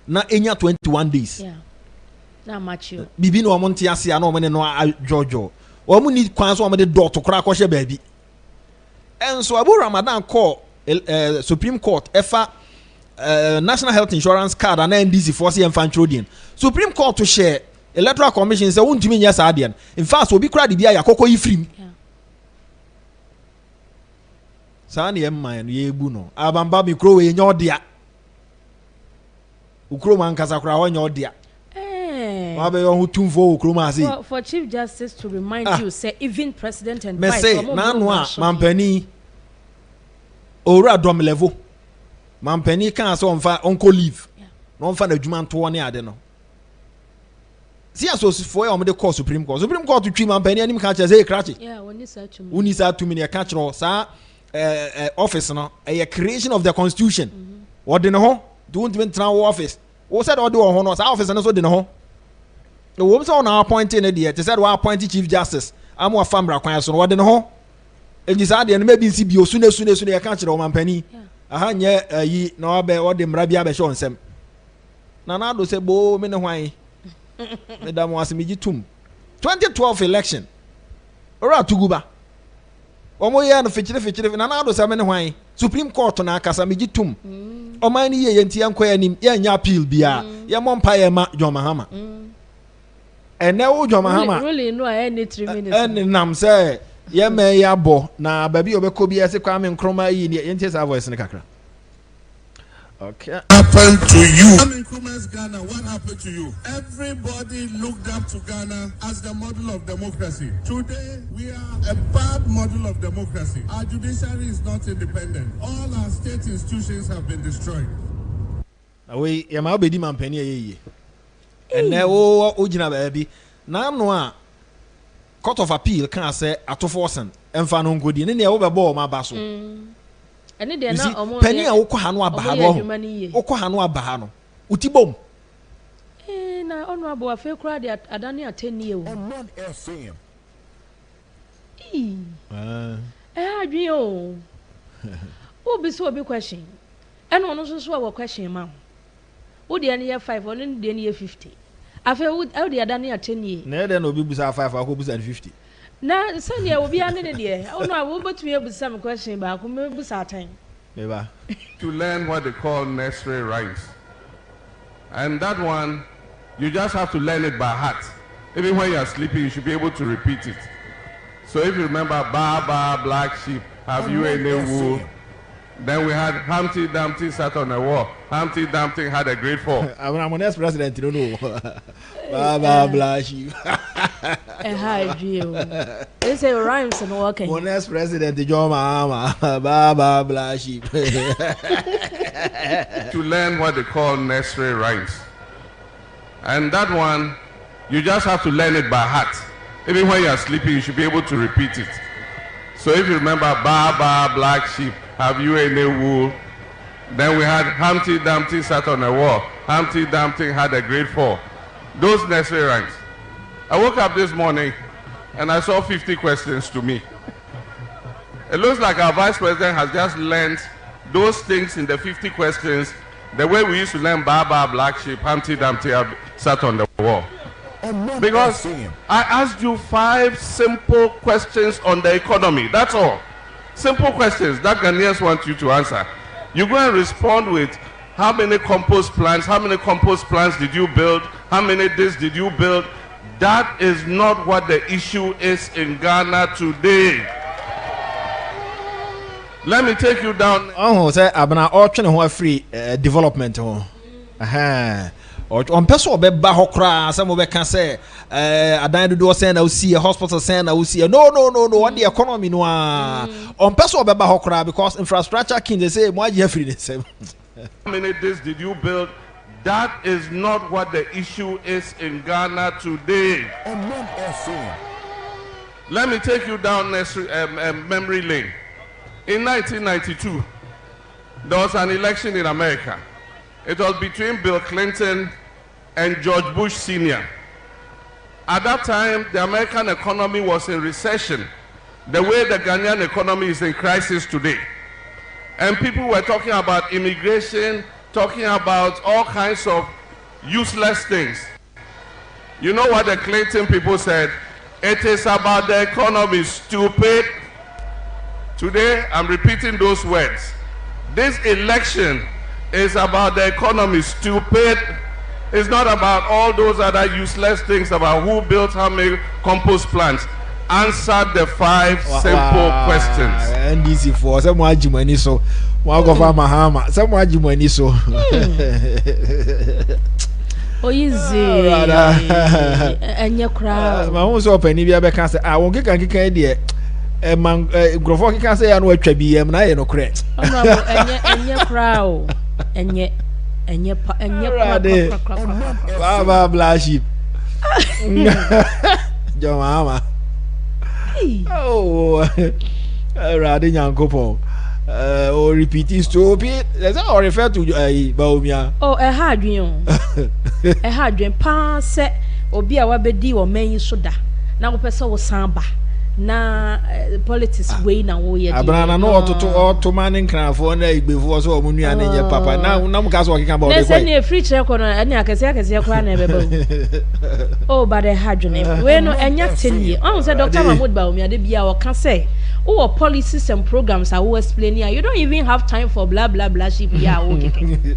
na enya 21 days. Yeah. Na mature. Bibi no omonte ase ya na omene no jojo. Omo ni kwan so omede dot kora akɔhye baabi. Enso Abu Ramadan call Supreme Court efa National Health Insurance card and NDC for CM Fantrodian. Supreme Court to share Electoral Commission say won't mean yes adian. In fact, obi kra di bia yakoko ifrim. Sa na man ye bu no. Abamba mi kro we nya odia. Ukro man kasa kra ho nya odia. For Chief Justice to remind you, say even President and Vice. Say nanwa mampani ora dom level. Mampani kan so onko leave. No onfa na dwuma nto ne ade no. See asosifo e omde call Supreme Court. Supreme Court to twi mampani anim kan che say krachi. Yeah, woni sa to me e ka kiro sa office no a creation of the constitution. What de no ho? Do ntime tran office. Wo said ode wo ho no sa office no so de no ho. The woman on our appointing the they said we appointed Chief Justice. I'm a family kwan so what de no ho. E ji sa de no maybe nsi bi osune e ka kiro mampani. Aha nye yi na obe o de mra bia be show nsem. Na do say bo me ne hwan. Madam was me gitum. 2012 election. Ora tuguba. Omo ye no fechire na do say me ne hwan. Supreme Court na akasa me gitum. Oman ni ye nti yanko anim ye nya appeal bia. Ye mompa ye ma John Mahama. And now John Mahama really no any 3 minutes. And nam say ye me ya bo na baby obeko bi ese kwa me nkroma yi ne yente sa voice ne kakra. Okay. Happened to you? I'm in Nkrumah's Ghana. What happened to you? Everybody looked up to Ghana as the model of democracy. Today, we are a bad model of democracy. Our judiciary is not independent. All our state institutions have been destroyed. Away, yama obedi mampani ye. And now, ojina baby. Na no a Court of Appeal can say atoforsen. Emfa no ngodi ne ne obebo ma baso. Ene de na omo penny a wokɔ ha no abaha no wokɔ ha no abaha no utibom na ono abo afa kura de adane atenie o Omanfm adwi o obi so obi question ene ono so so question ma wo de ene ye 5 ono de ene ye 50 afa wo de adane atenie na de na obi busa 5 akobusa 50 na sani e obi ane de ono awo betumi ebusa me question ba ko me busa atan meba to learn what they call nursery rhymes, and that one you just have to learn it by heart. Even when you are sleeping, you should be able to repeat it. So if you remember ba ba black sheep, have you any wool? Then we had Humpty Dumpty sat on a wall. Humpty Dumpty had a great fall. I'm an ex-president, you don't know. Ba ba black sheep. Hi, Gio. They say rhymes and walking. One ex-president, John Mahama. Ba ba black sheep. To learn what they call nursery rhymes, and that one you just have to learn it by heart. Even when you are sleeping, you should be able to repeat it. So if you remember ba ba black sheep, have you any wool? Then we had Humpty Dumpty sat on a wall. Humpty Dumpty had a great fall. Those nursery rhymes. I woke up this morning and I saw 50 questions to me. It looks like our vice president has just learned those things in the 50 questions the way we used to learn ba ba black sheep, Humpty Dumpty sat on the wall. Because I asked you 5 simple questions on the economy. That's all. Simple questions that Ghanaians want you to answer. You go and respond with how many compost plants did you build? How many this did you build? That is not what the issue is in Ghana today. Let me take you down. Oh, say abana option ho free development ho. Aha. On person be ba hokra some be can say adan do say na we see a hospital say na we see no what the economy no on person be ba hokra because infrastructure king they say mo aje free the same. How many days did you build? That is not what the issue is in Ghana today. Let me take you down memory lane. In 1992, there was an election in America. It was between Bill Clinton and George Bush Sr. At that time, the American economy was in recession, the way the Ghanaian economy is in crisis today. And people were talking about immigration, talking about all kinds of useless things. You know what the Clayton people said? It is about the economy, stupid. Today, I'm repeating those words. This election is about the economy, stupid. It's not about all those other useless things about who built how many compost plants. Answer the 5 simple questions. NDC for some money so one go for Mahama. Some money so. Oh, easy. And your crowd. My own so penny be can say I won't get idea. Man, Grofo can say I know a trebi. I'm not no correct. Oh no, and your crowd. And yet. Baba Blaship. John Mama. Oh, Radin Yankopo. Or repeating stupid. That's all refer to Baumia. Oh, a hard dream. A hard dream. Pa set or be a wabedi or may soda. Now, person was samba. Na politics way na wo ye Abrana no to manning crown for na before so omunu ane ye papa na mu ka so o kika ba o dey say na free check kono ane akese kwa na ebe ba oh but the hadwene we no enya tenie on say Dr. Mahmoud Baumia de bia o ka say o policies and programs are we explain here you don't even have time for blah blah blah ship ya o keke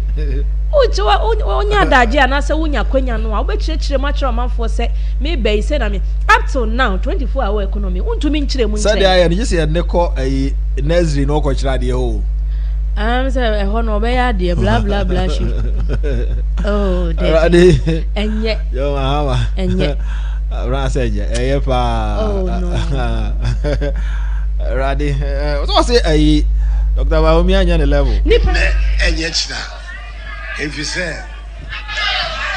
onya daje ana say wonya kwanya no a obekirechire machira manfo say me be say na me up till now 24-hour economy untumi nchire mu nchire say dey you say ne ko nursery no ko kira de ho say ho no be ya de blah blah blah ship oh dey enye yo mama enye ra say je pa oh no ready so say Dr. Baumia anya ne level enye china if you say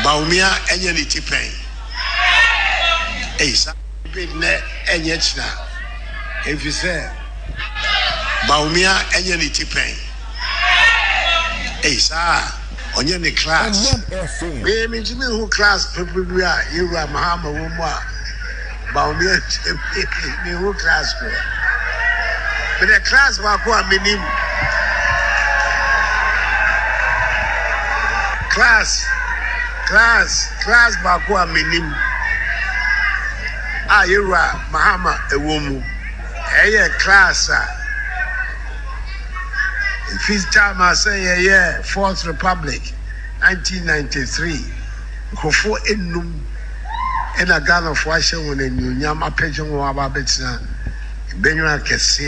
Baumia enye ni tipen sa ne enye china if you say Baumia enye ni tipen sa onye ni class me jimi who class people we are you are Mahama woman Baumia me who class ko but the class wa ko minim class ba ko minim ayira Mahama ewomu eye class if his time I say yeah 4th Republic 1993 kofo enum ena Ghana fo ahye won enyunyam apegye won aba betina benwa kese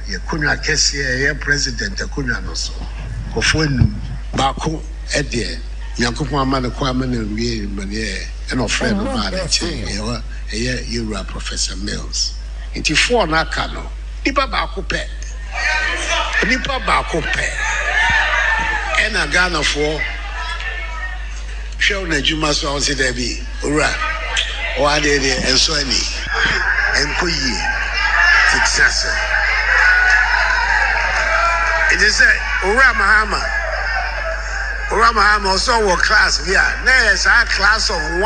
ye kunwa kese ye president kunwa no so kofo enum ba ko ede Yankopon amane kwa amane wie mane and of friend of mine you are Professor Mills inti for na ka no nipa ba ko pe ena Ghana for show na juma so on say there be ora o ade de enso ani enkoyi success it is ora Mahama also was class here. There's a class of 1.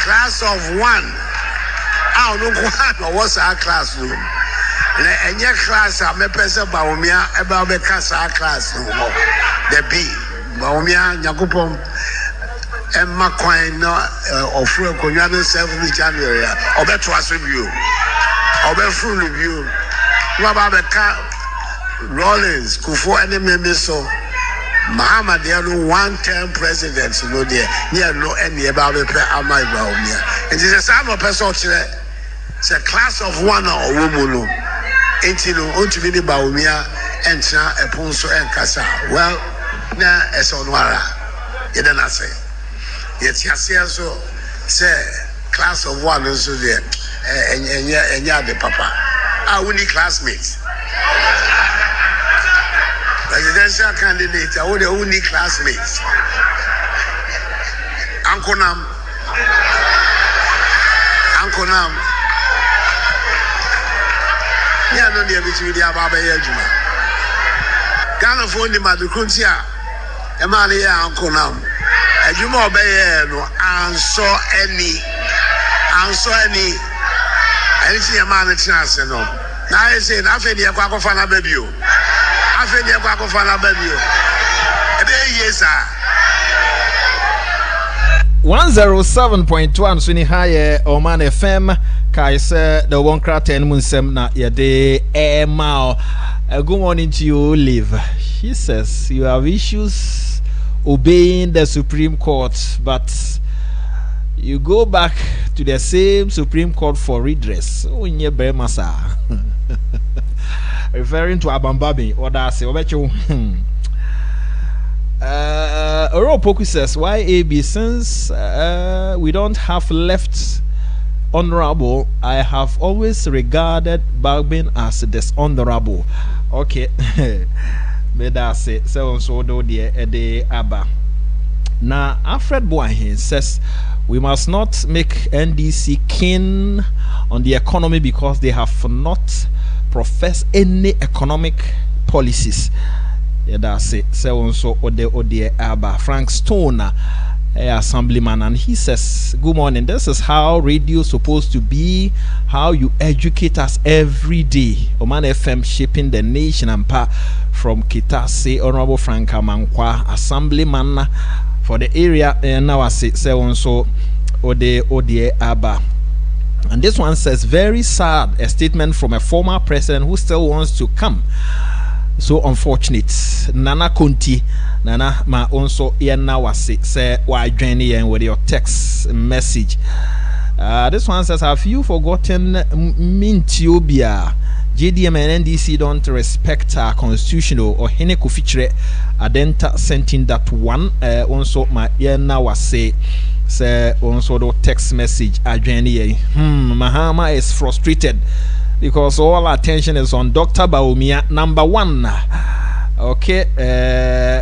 Class of 1. I don't know what was our classroom. And your class, I'm a person Baumia about the classroom. The B. Baumia, Yakupom, and Macroeconomic of Conyana 7th January. Or better was review. Or better full review. What about the Rollins, Kufo, and the Memiso? Mahama there no one-term president no there near no any about the Amai Baumia. It is a some person it's a class of 1 or woman until to be the Baumia and a ponso and Casa. Well, now as on Wara, you don't say. Yet so say class of 1 also there and yeah the papa. I only classmates. Presidential candidate, I would only classmates. Uncle Nam. Yeah, no, dear, between the Ababa Yajuma. Ghana phone the Madukuntia, Emalia, Uncle Nam. And you more bay, no, answer any. Anything a man a chance, no. Now I say, I feel the Aquafana baby. I feel the Aquafana baby. Yes, sir. 107.1 Swini High Omanfm Kai say the one crater and Munsem na yade mao. Good morning to you, Liv. She says you have issues obeying the Supreme Court, but you go back to the same Supreme Court for redress. Unye Bremasa. Referring to Abambabi, or that's it. Oropoku says, why AB, since we don't have left honorable, I have always regarded Bagbin as dishonorable. Okay. May that say so do the Abba. Now Alfred Boahin says we must not make NDC keen on the economy because they have not professed any economic policies. Yeah, that's it. So Ode Abba Frank Stone, assemblyman, and he says, "Good morning. This is how radio is supposed to be. How you educate us every day. Omanfm shaping the nation and part from Kitase, Honorable Frank Amankwa, assemblyman for the area. And now I say so Ode Abba." And this one says, "Very sad. A statement from a former president who still wants to come. So unfortunate. Nana Kunti, Nana ma also yena wasi say why join yen with your text message." This one says, "Have you forgotten Mintiobia? JDM and NDC don't respect our constitution or Heneko feature Adenta sending that one. Also ma yena wasi say also the text message ajeni Mahama is frustrated because all attention is on Dr. Baumia, number one." Okay,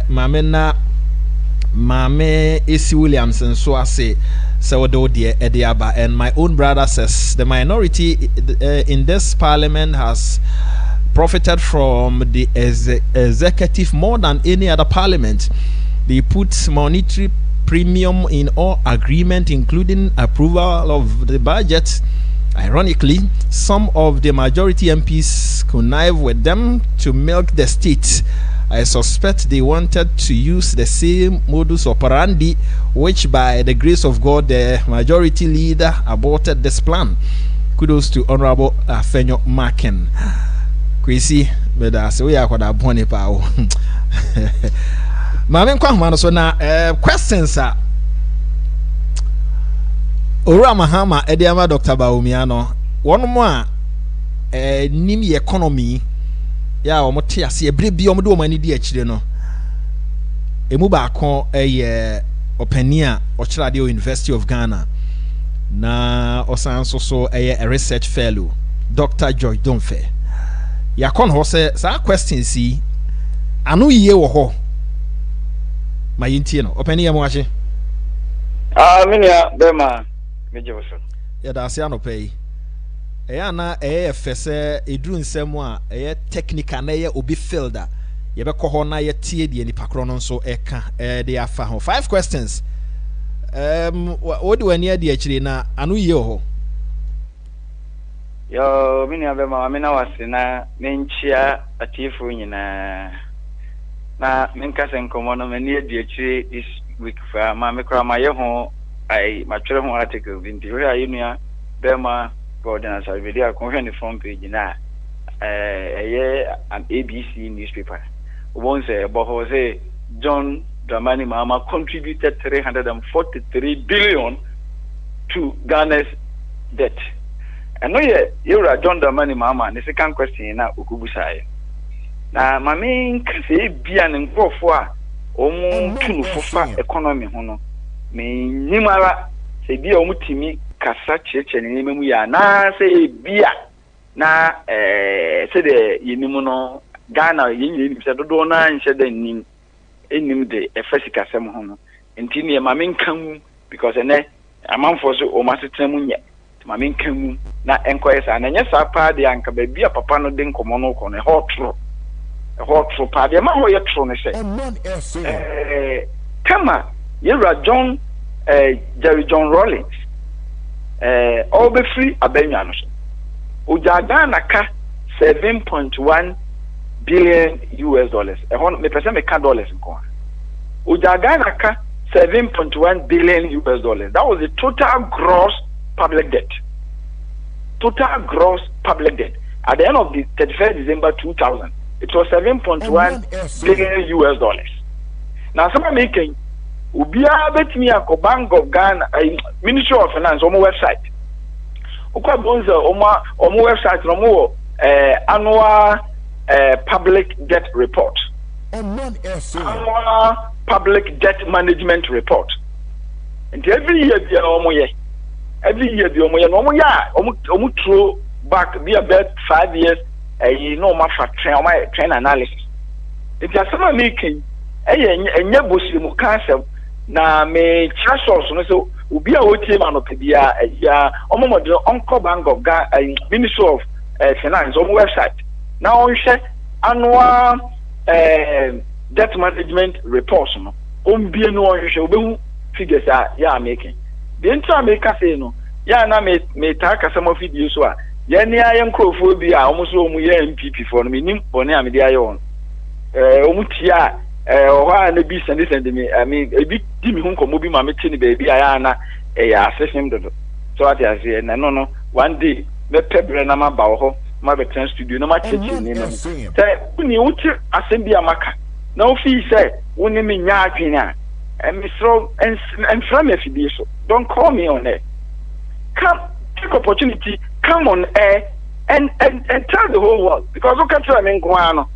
Mame Isi Williamson, so I say, Sawodo dear Ediaba, and my own brother says the minority in this parliament has profited from the executive more than any other parliament. They put monetary premium in all agreement, including approval of the budget. Ironically, some of the majority MPs connive with them to milk the state. I suspect they wanted to use the same modus operandi, which by the grace of God, the majority leader aborted this plan. Kudos to Honorable Afenyo Maken. Kwesi, but that's we are quite bonny power. Mamen Kwamano, so now questions are. Ora Mahama Ediama Dr. Baumiano. One more nimi economy. Ya omote ase ebrebi omodo omani di akire no. Emu ba kon openia ochirade University of Ghana. Na osan so a research fellow Dr. George Donfe. Ya kon ho say sa question si anu yiye wo ho. Ma yintie no openia mo ache. Minia bema ya da se anopay na fese edru nsem a technical na obi fielder ye be ko ho na ye tie de nipa kro no so eka de afa ho 5 questions wodi wani ade akire na anu ye ho yo minia bema amina wasina menchia atifu nyina na menkase nkomo no mani ade akire this week fa ma mekra ma ye ho I matchere ho article binti where are you near Bema Gordon as I video on the front page na an ABC newspaper. One say about Jose John Dramani Mahama contributed 343 billion to Ghana's debt. I know you're John Dramani Mahama. The second question na ukubusai. Na mami nkase bia ne nkofo a omo tunu fofa economy hono. Me nimara se bia omutimi kasa cheche ne memu ya na se bia na se de yenimu no Ghana yenyini se dodo na nche de nim enim de efesika sem ho no enti ne ma menkan because ene amanfo so o masetemu nye ma menkan na enkoyesa na nya sa pa de anka ba bia papa no de nkomo no ko ne hotro pa de ma ho ye tro ne se kama Yera John Jerry John Rawlings all be free abenya no so Ujaga naka 7.1 billion US dollars. Me pese me ka dollars nko. Ujaga naka 7.1 billion US dollars. That was the total gross public debt. Total gross public debt. At the end of the 31st December 2000, it was 7.1 billion US dollars. Now, some are making Ubia bet me a Bank of Ghana, Ministry of Finance, on my website. Oka bonza on my website, no more annual public debt report. Annual public debt management report. And every year, the omoye. Every year, the omoye. Omu throw back be about 5 years. You know, my train analysis. It is some making a busimu cancer. Na me trust so ubi a wotie ma no pebia ya omomodo onko Bank of Ghana Ministry of Finance on website na on share annual debt management reports no on bie no on hwehwe obehu figures ya making the intra maker say no ya na me ta kasa mo video so a ya ni ayen krofo bi a omo so omu ye MPP for no menim bone a me de aye won omu tia why na be send me I mean a bit dim home come be my meeting baby ayana assessing do so what I say no one day me pebre na ma ba ho ma be trans studio na ma cheche ni no say uni uti assembly amaka na ofi say uni me nya adwene a me so and from FD so don't call me on air, come take opportunity, come on air and tell the whole world, because look at me no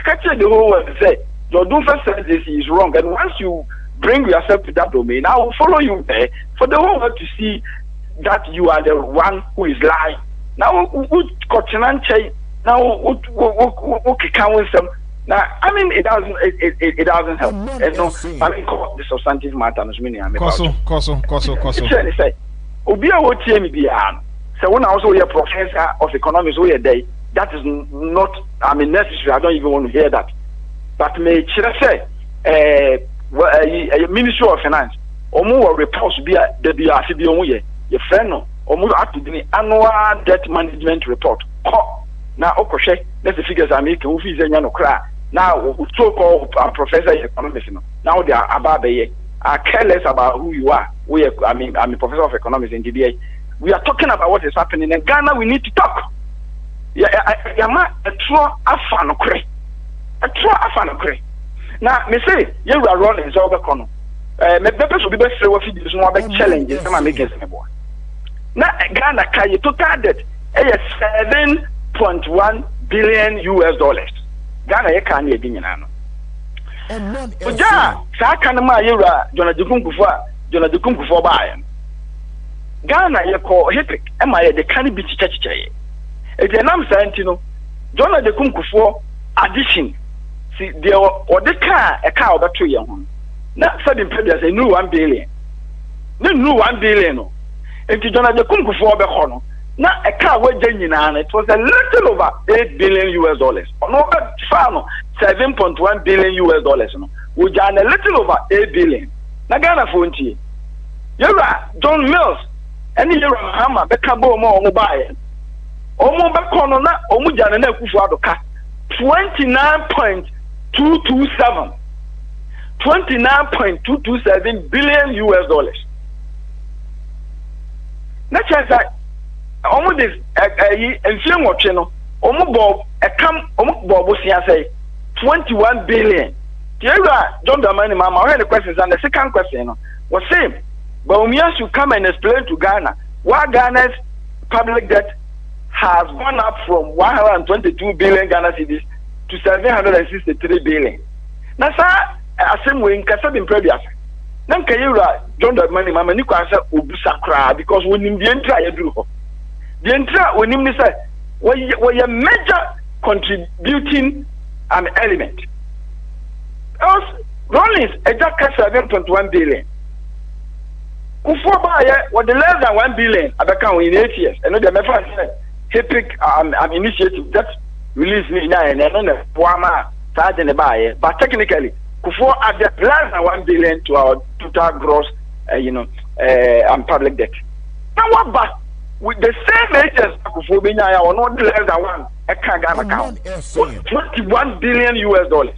catch the whole world say your do first this is wrong, and once you bring yourself to that domain, I will follow you there for the whole world to see that you are the one who is lying. Now now I mean it doesn't help. And no, I mean the substantive matter is meaning I'm Koso. Say Obia what TMB so when I also a professor of economics who day. That is not, I mean, necessary. I don't even want to hear that. But may say, Ministry of Finance, Omu reports be the BRCB your friend, Omu up to the annual debt management report. Now, Okoshe, that's the figures I make, who is a cry. Now, so called professor of economics. Now they are about I care less about who you are. I'm a professor of economics in DBA. We are talking about what is happening in Ghana. We need to talk. Yama a true afanokre. Now, me say, you are rolling so the corner. Me purpose will be best for videos no be challenges some make some boy. Now, Ghana kay total debt 7.1 billion US dollars. Ghana ye kan ye di nyina no. Oja, sa kan ma yura Jonathan Kufuor ba Ghana ye ko hitrick e ma ye de kan bi chicheche. If you know Santino, Jonathan Kufuor addition, see, there or the car, a car over 2 years. Not sudden previous, a new 1 billion. No new 1 billion. If you Jonathan Kufuor be hono, not a car with genuine, it was a little over 8 billion US dollars. Or no, 7.1 billion US dollars. Which are a little over 8 billion. Nagana Fonti. You're John Mills, and you're a hammer, the cabo more mobile. Omo bakono na omu jana na Kufuor adoka 29.227 billion US dollars. Na chance omu this enfie nwotwe no omu bob omu bob sia say 21 billion. Tiera John Dramani Mahama, I had the questions, and the second question was same. But Umia should come and explain to Ghana why Ghana's public debt has gone up from 122 billion Ghana cedis to 763 billion. Now, sir, same way in Kasabin previous. Then Kayura, John Dramani Mahama, you can say Ubusakra because when in the entire you do the entire when you say, were a major contributing element. Rollins, a jack 7.1 billion. Kufuor was the less than 1 billion at the count in 8 years. And the Mefa said, HIPIC initiative that released me now and then the Puama Sergeant Baye. But technically, Kufuor added less than 1 billion to our total gross, public debt. Now what but with the same agents, Kufuor Binyaya or not less than 1 account, 21 billion US dollars.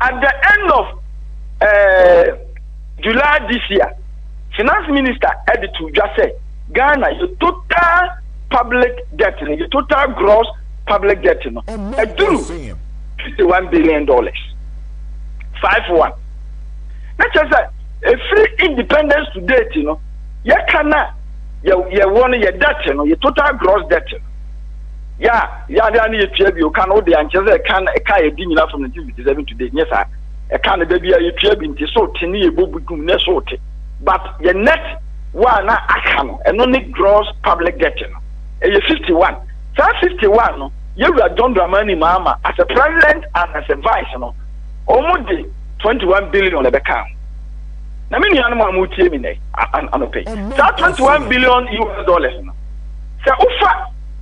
At the end of July this year, Finance Minister Editu just said, Ghana, your total public debt, your total gross public debt, $51 billion. 5-1. That's just a free independence to date, you cannot, your debt, your total gross debt. They you can hold the answers, can a car dinner from 1957 today. Yes, sir. A can a baby, you trade into so tiny, but your net one, I can, and only gross public debt. You're 51. So 51, you are John Dramani Mama as a president and as a vice, almost 21 billion on the account. Now, many animal multi-millionaire, I'm paying. So 21 billion US dollars. So,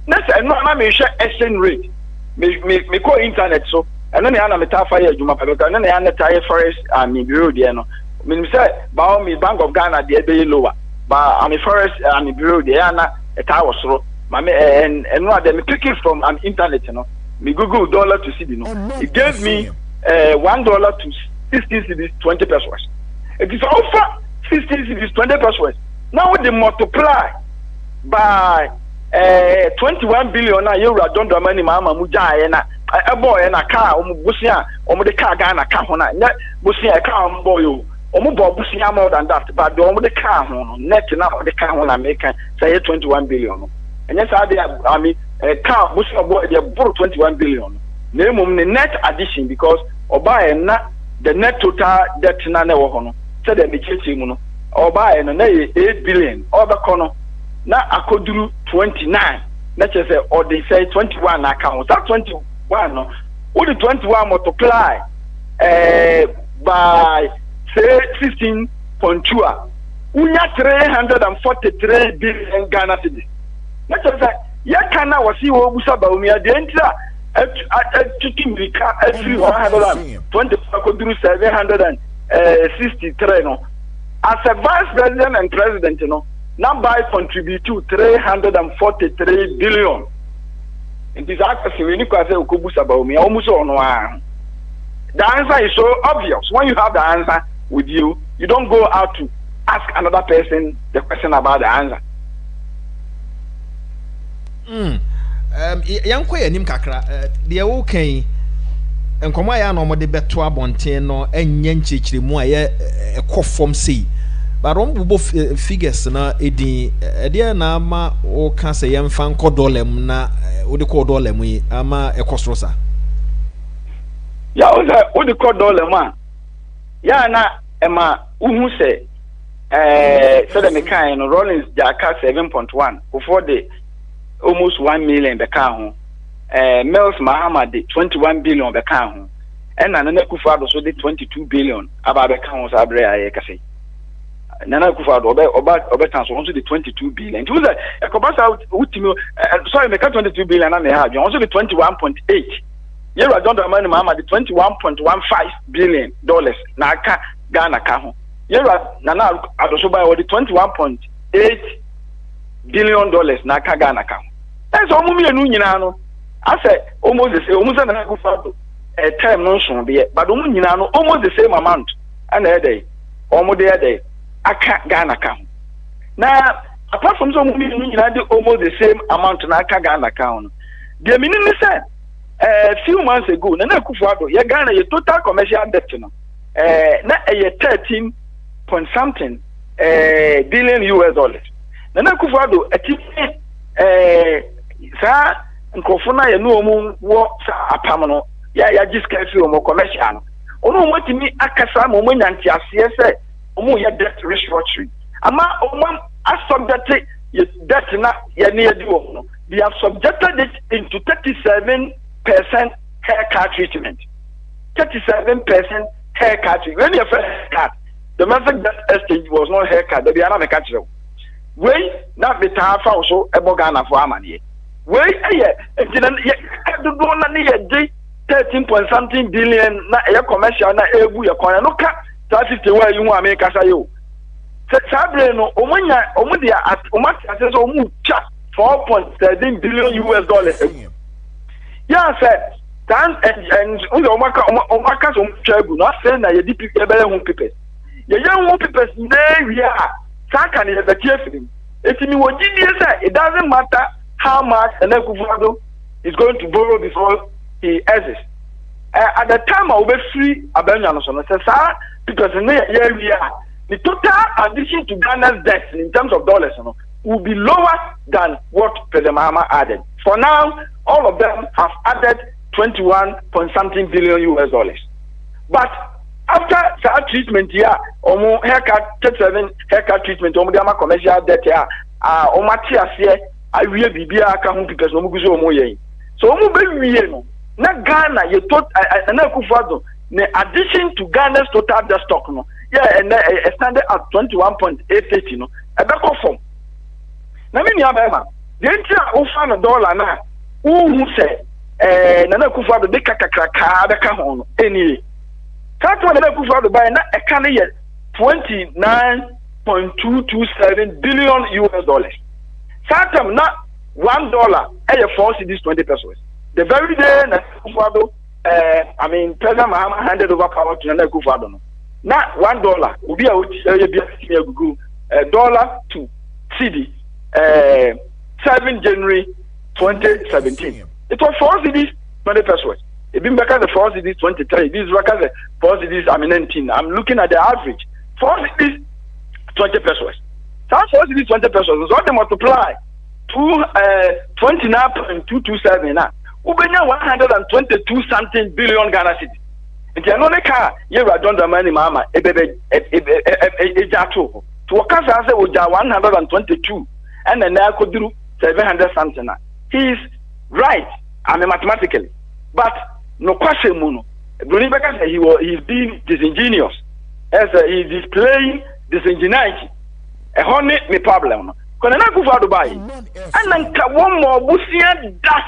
next, I'm not sure exchange rate. Me call internet so, and then I'm a fire, Juma, and then I'm a tire forest, and me bureau, I mean, say, Bao me Bank of Ghana, the day lower, but I'm a forest, and me bureau, the Anna, a tower, so, and what they clicking from an internet, me Google dollar to see, it gave me $1 to 16 cities, 20 pesos. It is offer 16 cities, 20 pesos. Now they multiply by 21 billion euro. Don't do money, Mama Muja, and a boy and a car, Busia, the car Ghana Kahona, net Busia, a car boy, Busia more than that, but the car, net enough the car I make say 21 billion. And yes, I mean, a car Busia boy, they bought 21 billion. Name the net addition because or buy not the net total debt na wohono said the church or buy and 8 billion or the corner na akoduru 29 let's say or they say 21 account that 21 no would the 21 multiply by say 16.2 unya 343 billion Ghana cedis. Let's say ya kana wasi wo busa ba umi ade ntra every 124 could do 763 no. As a vice president and president, now by contribute to 343 billion. In this accuracy, when you say Ukubusa about me, almost on one. The answer is so obvious. When you have the answer with you, you don't go out to ask another person the question about the answer. Yankwa yanim kakra de wo kan enkomo ya no mo de beto abonten no enye nchechiremu aye ekofom sei but on bubo figures na edin de na ama o kan se yemfa nko dolem na o de ko dolem yi ama ekosrosa ya o de ko dolem a ya na ema uhu se so the mekan no Rollins Jaka 7.1 before the almost 1 million the car Mills Mahama did 21 billion the car and Nana Kufado so did 22 billion about the counts Abrea Kase. Nana Kufado Obetan so also the 22 billion. It was a Kobasa sorry, make 22 billion and they have also the 21.8. Yeah, I don't remember Mahama the $21.15 billion Naka Ghana Kaho. Yeah, Nana Adosoba the $21.8 billion Naka Ghana account. That's almost me no. I said almost the same, almost a term no soon be but almost the same amount. And a day, almost the day, I can't Ghana account. Now, apart from some almost the same amount Naka Ghana account. The meaning said a few months ago, Nana Kufado, ya Ghana your total commercial debt not a 13 point something billion US dollars. Nana Kufado a sa nkofuna ya no mu wo sa apamno ya jiskafi o mo commercial ono motimi akasa mo nyanti ase se o mo ya debt restructuring ama o mo asubject debt na ya ne yedi wo no they have subjected it into 37% haircut treatment 37% haircut when your first haircut domestic debt exchange was not haircut they are not make it wey na beta fa so ebo Ghana for amane wey entinan do na ne ye 13 point something billion na e commercial na ebu ye kon no ka 350 you wan make asa yo sabre no omudia omati ase so omu cha 4.7 billion US dollars yeah said and omaka so chagu no say na ye DP e bele hu people ye young people nay we are can is the carefully. If you were it doesn't matter how much an Akufo-Addo is going to borrow before he exits. At the time I will be free Abenya no so sir because in here we are the total addition to Ghana's debt in terms of dollars will be lower than what President Mahama added. For now, all of them have added 21-point-something billion US dollars. But after that treatment here, haircut 37 haircut treatment, commercial debt here, Matias here, I will be because no muguzo so no. Na Ghana, you thought an Akufo-Addo, in addition to Ghana's total debt stock, no, yeah, and standard at 21.88, no, a back of form. Now, many of them, the entire offer $1 now, who say, Nana Akufo-Addo, they kaka home, any. That's what Nana Akufo-Addo buy now, a can yet $29.227 billion US dollars. Satam not $1, and 4 cedis 20 pesos. The very day Nana Akufo-Addo, President Mahama handed over power to Nana Akufo-Addo. Not $1 will be a dollar to CD 7 January 2017. It was 4 cedis 20 pesos. It been back at the 4 cedis 23. This is back at the 4 cedis 19. I'm looking at the average 4 cedis 20 pesos. Some 4 cedis 20 pesos. So they multiply to 29.227 now. Ubenya 122 something billion Ghana cedis. It's another car. You are done the money, Mama. To Wakasa say Uja 122 and then I could do 700 something. He is right. Mathematically, but no question, Muno. Brunibeka said he's being disingenuous as he's displaying disingenuity. A honey me problem. When I go for Dubai, and then one more Busia das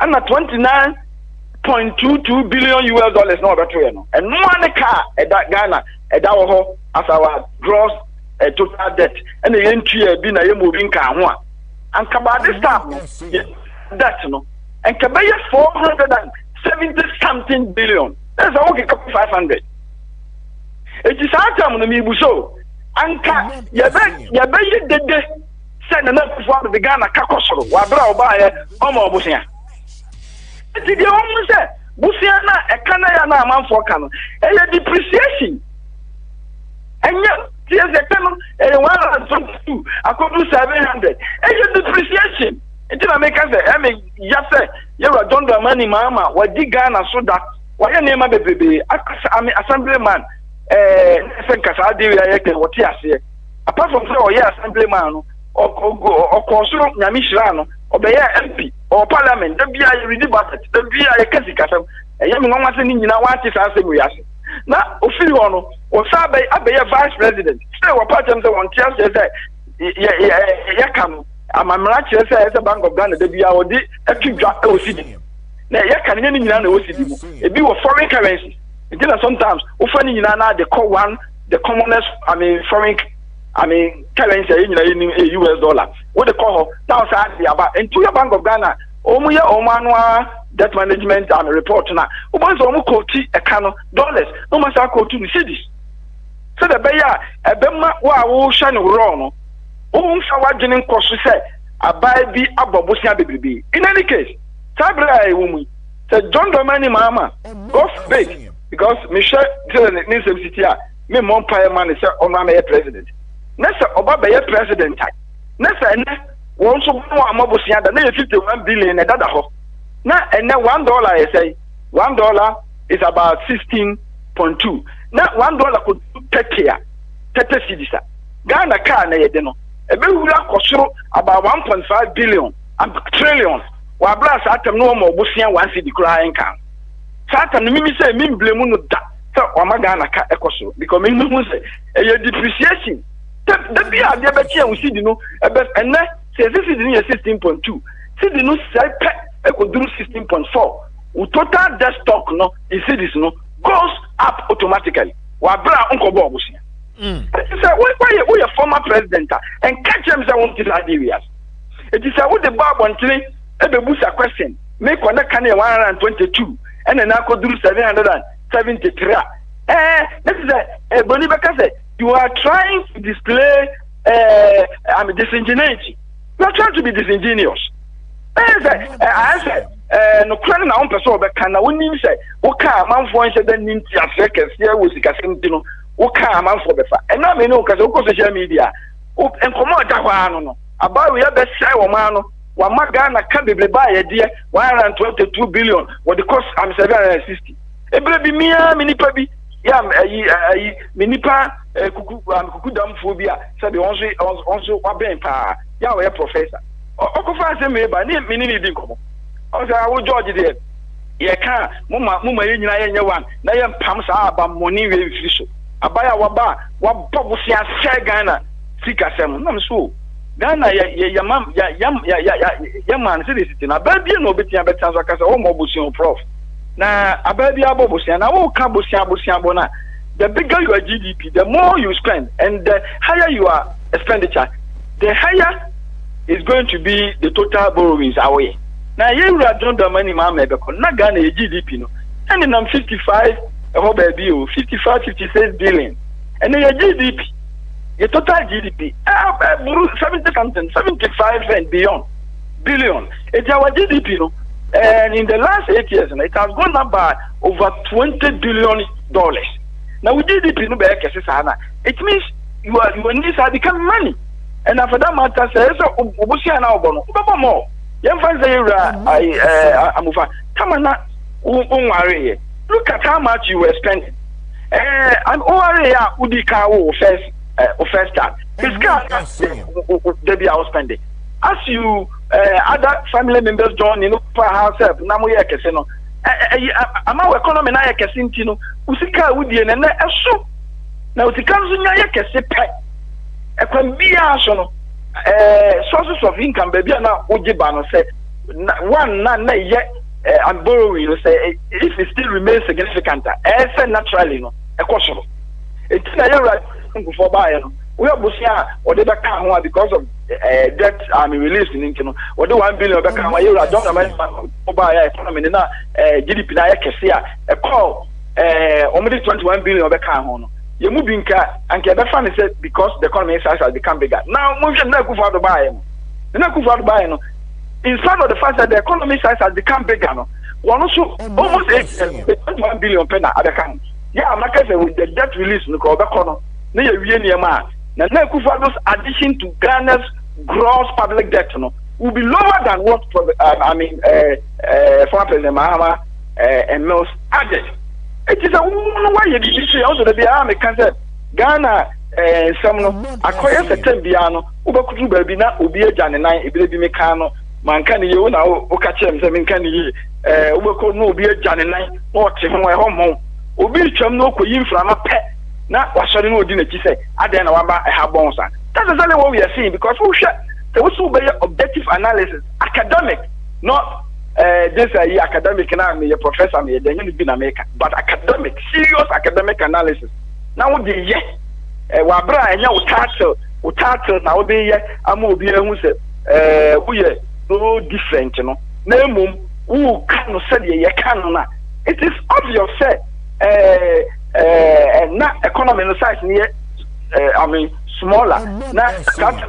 and 29.22 billion US dollars no better no. And one car at that Ghana at our as our gross total debt and the entry being a moving car one. And about this time that no. And Kabaya 470 something billion. That's a okay 500. It is our time on the Mibuso. Anka Yabe de send enough for the Ghana Kakosoro, Wabra Obaye, Omo Busia. It is the only say Busiana, a Canayana man for Cano, and a depreciation. And yet, here's the penal, and 122, I could do 700. And your depreciation. Until I make us say, yes, sir, you're a don the money, Mama, what did Ghana so that, why your name, baby, assemblyman, what he has apart from assemblyman, or Consul Namishano, or the MP, or Parliament, the BI read budget, the BI Casicasam, a young woman in our answer we ask. Now, Ophiano, or Sabe, a vice president, still a part of the one Chelsea, Yakam. I'm not sure as a Bank of Ghana, they are the active draft OCD. Now, you can any OCD. It be a foreign currency. Until sometimes, often in Nana, they call one the commonest, foreign, currency in a US dollar. What they call now, about into your Bank of Ghana, Omuya Omanwa debt management report now. Once almost quote a cano dollars, no matter quote to the cities. So the Bayer, a Bema, wow, shine wrong. Didn't cost a baby abobusia baby. In any case, Sabra woman said John Domani Mama, go big because Michelle needs to sit here. Me Mompire man is Omama president. Nessa Obaba president. Nessa won't so Mobusia than 51 billion at that ho. Now and then $1 I say $1 is about 16.2. Now $1 could take care 30 cities. Ghana car na yedeno. About 1.5 billion and trillion. While brass atom no more bushing 1 city crying can. Satan, me say, me blame no that. So, Omagana ecoso because me no say a depreciation. The be a debatia we see, you know, and then says this is near 16.2. See the no say, I could do 16.4. Total debt stock no, you see this no, goes up automatically. While bra uncle Bob was here. Why a former president and catch him on these areas? It is what the bar one today, a busa question. Make one can 122 and then I could do 773. This is Boni Beka said, you are trying to display disingenuity. You are trying to be disingenuous. I said, no credit na person Beka na woni say, "Oka amanfo nse da nimti afreka sia wo sikasem dino, oka amanfo befa." And na me no ka say social media, enkomo da kwa no. About we have best say woman no. Wa Ghana ka bebre ba ye de 122 billion what the cost am 760. Ebre bi mia minipa bi ya minipa kuku damfo bi a say be onso wa ben pa ya we professor. Okofa say me ba ni ni di nkomo. O say wo George de ye ka muma ye nyina ye nye wan na ye mpam sa aba money we firi so. Abaya wa bobo sia share Ghana sikasem na so Ghana ya man say this na baby no betia betia so kasa o mo busion prof na ababi abobusia na wo ka busia bona the bigger your GDP the more you spend and the higher your expenditure the higher is going to be the total borrowings away na you don't the money ma me be na Ghana GDP no and nam 55 baby 56 billion and your GDP the total GDP 70 something 75 and beyond billion. It's our GDP, no? And in the last 8 years, it has gone up by over $20 billion. Now with GDP, no, it means you need to become money. And after that matter, says Obusia now bono. More. Look at how much you were spending. I'm already Udika first start. His car they be outspending. As you other family members join, you know, for herself, Namoya Casino. Our economy na Casintino, Usika Woody and so now the Kansunya Casipe. A combination sources of income, baby, now Ujibano said one none yet. I'm borrowing, you say, if it still remains significant, naturally, no, a question. It's right for buying. We are Busia or the back because of debt released in Inkin, or the 1 billion back on my euro. I don't know buy economy in GDP. A call only 21 billion back on. You're moving car and get the funny said because the economy size has become bigger. Now, moving not go for the buy. Not go for the buy. In spite of the fact that the economy size has become bigger, no, one also almost 21 billion penna at the count. Yeah, I'm not saying with the debt release, no, back on. No, you're man. Now, those addition to Ghana's gross public debt, no, will be lower than what former President Mahama and Mills added. It is a why you see also the army can say Ghana some acquire certain piano, Ubaku baby na Ubia Jan and I, Ibi Mecano, Mancani, you know, Okachem, Semincani, Ubako no Ubia Jan and I, or Tim, my home, Ubi Chum no Queen from a pet. Now, what shall you know? Didn't you say? I don't know about a bonus. That's exactly what we are seeing because we should there was objective analysis, academic, not this academic and a professor, then you've been American, but academic, serious academic analysis. Now, the Wabra and your title now be a movie who said, we are no different, you know. Name who can say ye can. It is obvious, not economy no size near smaller. Now,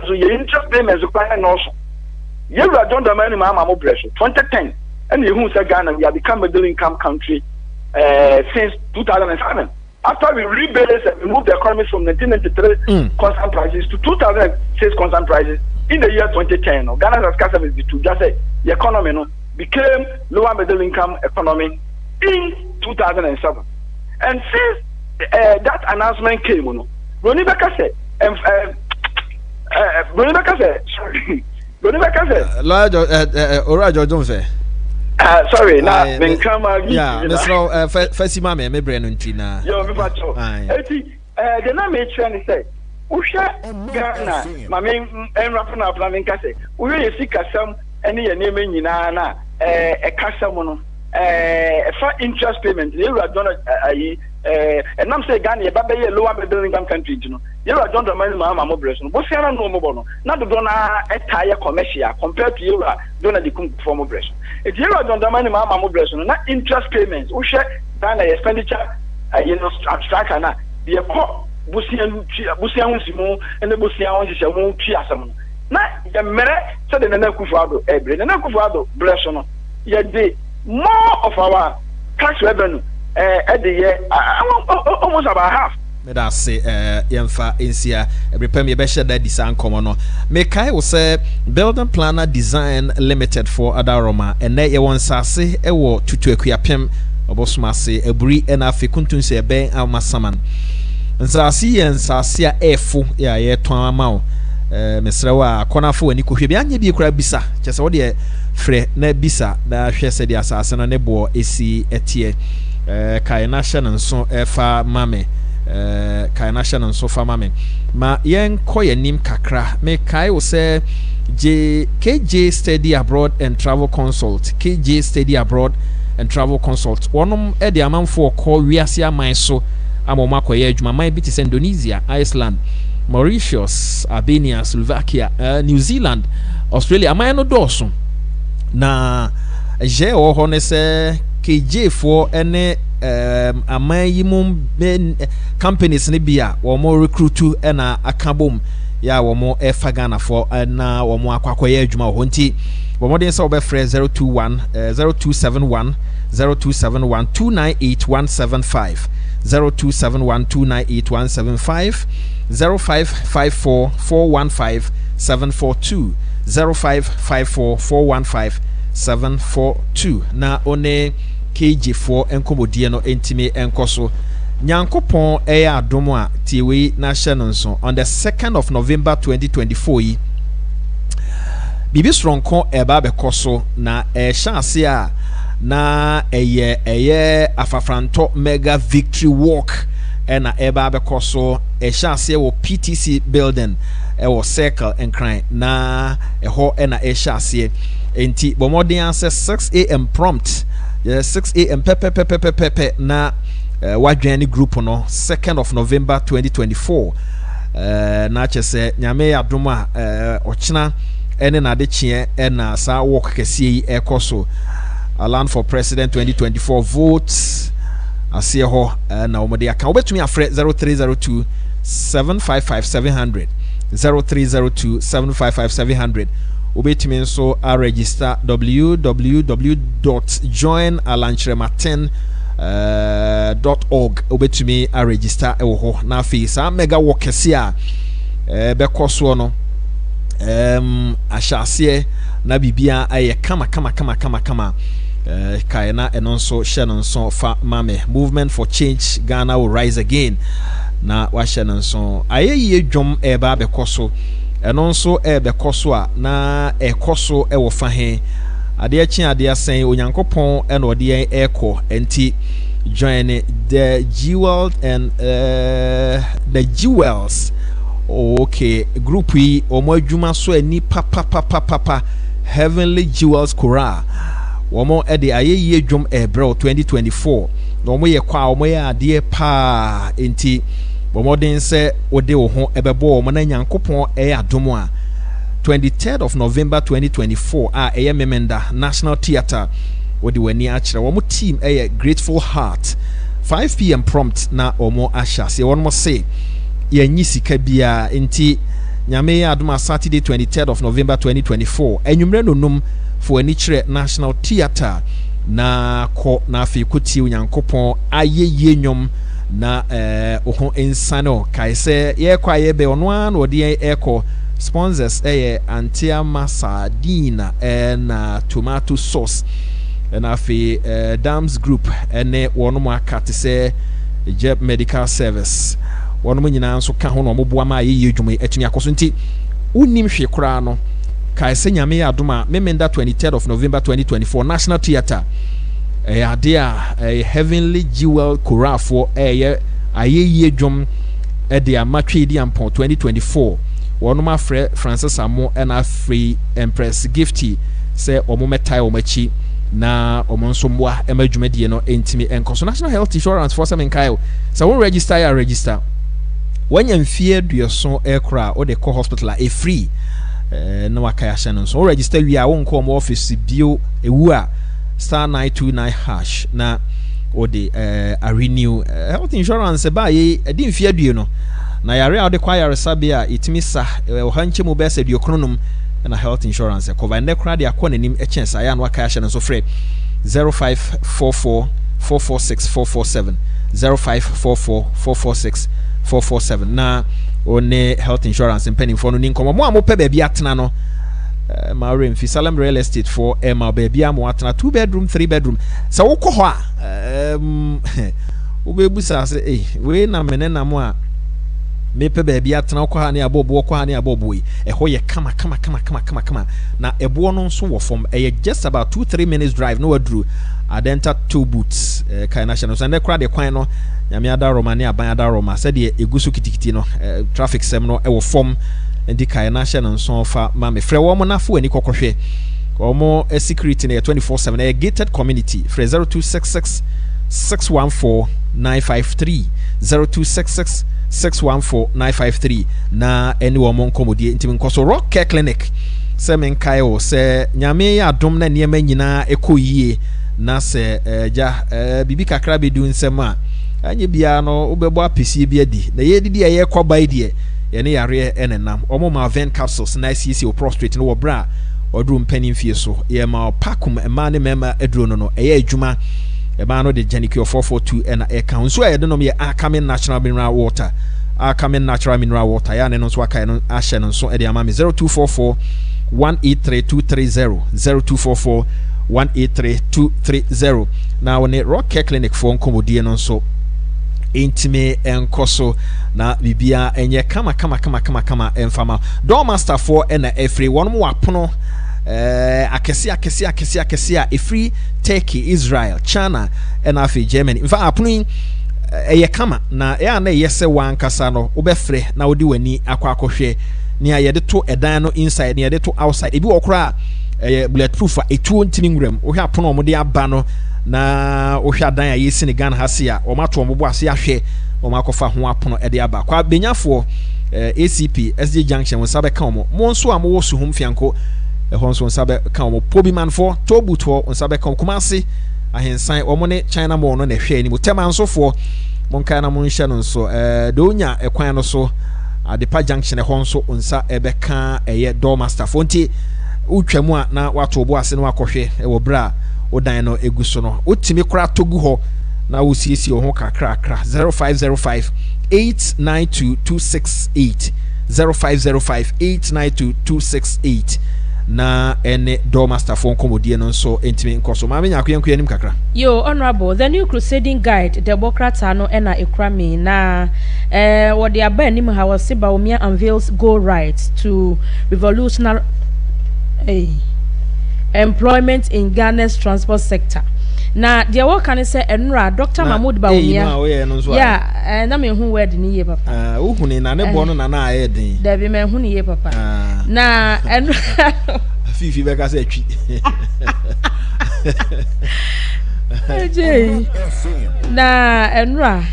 so your interest payments require also. You are John the money, Mamma Mobless, 2010, and you who said Ghana, we have become a middle income country since 2007. After we rebalanced and moved the economy from 1993 constant prices to 2006 constant prices in the year 2010, Ghana's as cash service to just say the economy became lower middle income economy in 2007. And since that announcement came, Ronnie Becker said, sorry, Ronnie Becker said, Orajo don't say. Sorry, now, then come out. Yeah, Mr. Fassima, me brain and Tina. You're the name is trying to say, Usha Ghana, my main and Rapana Flamin Casse, we really seek some any name in Yana, a customer. For interest payment, you are done and I'm saying Ghana, but a lower middle income country, you know. You are done the money, Mamma Mobless. What's your no not the donor a tire commercial compared to you, donor the form of breast. If you are done the money, Mamma Mobless, not interest payments, who share Ghana expenditure striker na the call busian simu and the busian is a won't chiasam. Na the mere said the Nakufado, every Nakufado, bless on. Yet the more of our tax revenue at the year, almost about half. Meda say yemfa ensia every me be share that design common no me kai wo say building planner design limited for Adaroma and na ye won sase e wo tutu akuapem obosoma se aburi na afi kuntun se ben amasaman nsase yen sase a efo ya ye ton ama wo mesrewa konafo ani kohwe bi anye bi kura bisa chese wo de frɛ na bisa na hwɛ se de asase no ne bo esi etie kai na hye nso efa mame kai na hye nso fa mame ma yen koyanim kakra me kai wo se KJ Study Abroad and Travel Consult KJ Study Abroad and Travel Consult wonom e de amanfo ko wiase aman so amoma koye adwuma man bi te Indonesia, Iceland, Mauritius, Albania, Slovakia, New Zealand, Australia aman no doso na je wo ho ne se KJ for ene aman yi mum companies ne bia wo mo recruit na akabom ya wo mo efa Ghana for na wo mo akwakoye adwuma ho nti wo mo den se obefre 0271 298 175 0554 415 742 0554 415 742 na one KG4 enkomodie no entime enkoso Nyankopon eya adomo a tiwe na hye no nso on the 2nd of November 2024 yi bibi stronko eba bekoso na chance a na eye afafranto mega victory walk na eba bekoso chance wo PTC building wo circle enkran na eho na chance enti bomodin answer 6 a.m. prompt 6 a.m. pepe na wadwani group no 2nd of November 2024 na chese nyame adoma ochina ene na de chie na sa work kese ekoso Land for President 2024 votes asie ho na omode aka obetumi afre 0302 755 700 0302 755 700 obetumi nso a register www.joinalanchirematen.org obetumi a register ewo ho na afi sa mega wokese a bekoso no ahyase na bibia aye kama kaina enonso shenonso fa mame movement for change Ghana will rise again na wa shenonso aye ye dwom eba bekoso enonso bekoso a na ekoso ewo fa he ade chi ade asen onyankopon ena ode eko enti join the jewels and the jewels okay group yi omo adwuma so ani papa heavenly jewels kora womo ede ayeye dwom ebro 2024 na omo ye kwa omo ye ade pa enti bomodin se ode wo ho ebebo omo na nyankopon adomo a 23rd of November 2024 eye memenda National Theatre ode wani a kire womo team Grateful Heart 5 p.m. prompt na omo asha se wono say yenyi sika bia enti nyame ya adoma Saturday 23rd of November 2024 enwumre nonum for ani kire National Theatre na ko na afi koti onyankopon ayeye nyom na oho insano kaise ye kwa ye be ono an odi eko sponsors Antia Masadina na tomato sauce na afi Dams Group ene wono mo akate se Jeb Medical Service wono mo nyina nso ka ho no mo boa ma ye dwuma atumi akoso nti unim hwe kra no kaise nyame ya adoma memenda 23rd of November 2024 National Theatre adea heavenly jewel kora for ayeye dwom de amatwe di ampon 2024 wono ma Francis Amo na free Empress Gifty say omo metai omachi na omo nso mwa emadwumadie no entimi enkoso National Health Insurance for some kai so won register ya register wanya mfie duoso ekra o de co hospital a free na wakaya hye so register wi a won ko mo office bio ewu a *929# na or the a renew health insurance ba ye edi mfie adue no na yare a de kwa yare sabia itimi sa ohanche mu bese de okronum na health insurance cover ne kra de akọ nanim echensa ya no aka no so frɛ 0544 446 447 0544 446 447 na one health insurance penny for no ni nkomo mo amope ba bia atena no Maureen fi Salem Real Estate for Emma baby am atena 2 bedroom 3 bedroom so wo kɔ hɔ a wo be busa say we na mene na mo a me pe baby atena kɔ ha ne abobo kɔ ha ne abobo yi ɛhɔ yɛ kama na ɛbo no nso wɔ fam ɛyɛ just about 2-3 minutes drive no wadru Adenta 2 boots kai national so ne kra de kwan no nyame ada Roma ne aban ada Roma said de egusu kitikiti no traffic sem no ɛwɔ fam ndi kai national so fa ma me frɛ wo mo na fo ani kokɔhwɛ wo security na 24/7 a gated community frɛ 0266 614 953 0266 614 953 na any wo mo nkomodie ntimi nkoso Rock Care Clinic se men kai o se nyame ya adom na niema nyina ekoyie na se bibi kakra bedu nsem a anye bia no obebo apesi bia di na ye didi ye kɔbai die ye ne yare enenam omo ma vein capsules na CC o prostrate no bra odru mpanin fie so ye ma pakum ema ne mema edru no eye adwuma eba no de Janicure 442 ena e kan so ye de no ye Akamin natural mineral water Akamin natural mineral water ya ne no so aka no ahye no so e de ama me 0244 183230 0244 183230 na woni Rock Care Clinic for nkomodie no so intime enkoso na bibia enye kama enfama door master for ena every one mo apono akesi efree Turkey, Israel, China and afi Germany in fact apono eye kama na ya na yese wan kasa no obefre na odi wani akwakohwe ni ayede to edan no inside ni ayede to outside ebi okra bulletproof etuo ntimi nwuram wo hwa apono mo de aba no na wo hwa dan ayi sini Ghana hase a o ma to mo bo ase ahwe o ma kofa ho apono e de aba kwa benyafo ACP SJ Junction won sabe kan mo nso a mo wo su hom fianko ho nso sabe kan mo pobi man for tobuto on sabe kan kumase ahensan o mo ne China mo no na hwe ni mo tema nso for mon kan na mo nhye no nso do nya ekwan no so Adepa Junction ho nso onsa ebeka eye door master fonti utwamu a na wato bo ase no akɔhwe wo bra odan no eguso no otimi kora togu ho na wo siesi ho kakra 0505 892 268 0505 892 268 na ene door master phone komodie no so entimi nkoso ma menya akwankwa nim kakra yo honorable the new crusading guide democrats ano ena ekrami na what they aba nim ha was ba omia unveils go right to revolutionary employment in Ghana's transport sector. Na dia wo kan say enra Dr. Mahmoud Bawumia. Yeah, na me hu word ni ye papa. Wo ni na ne bo no na na aye den. Da bi me hu ni ye papa. Na enra fifi be ka say atwi. Na enra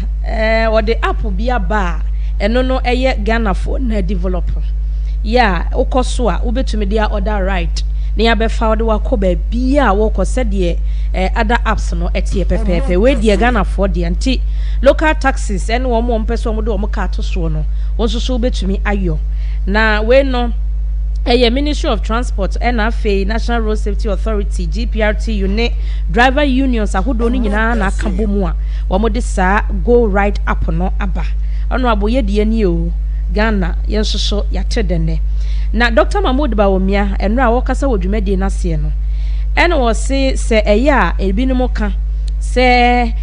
wo the app bia ba eno no eye Ghana for na develop. Yeah, ukoso a ubetumi dia order right. Na ya be found wakoba bia wo kose de other apps no etie pepepe we de Ghana for de anti local taxes and wo mo mpeso mo de wo ka to so no wonso so betumi ayo na we no Ministry of Transport NFA National Road Safety Authority GPRT unit driver unions ahodo ni nyina na aka bomu a wo mo de sa go right up no aba ono aboye de ani o Ghana yensoso yatedene na Dr. Mahmoud Bawumia enra wokasa wodwumade na se no ene wo se eya ebinimo ka se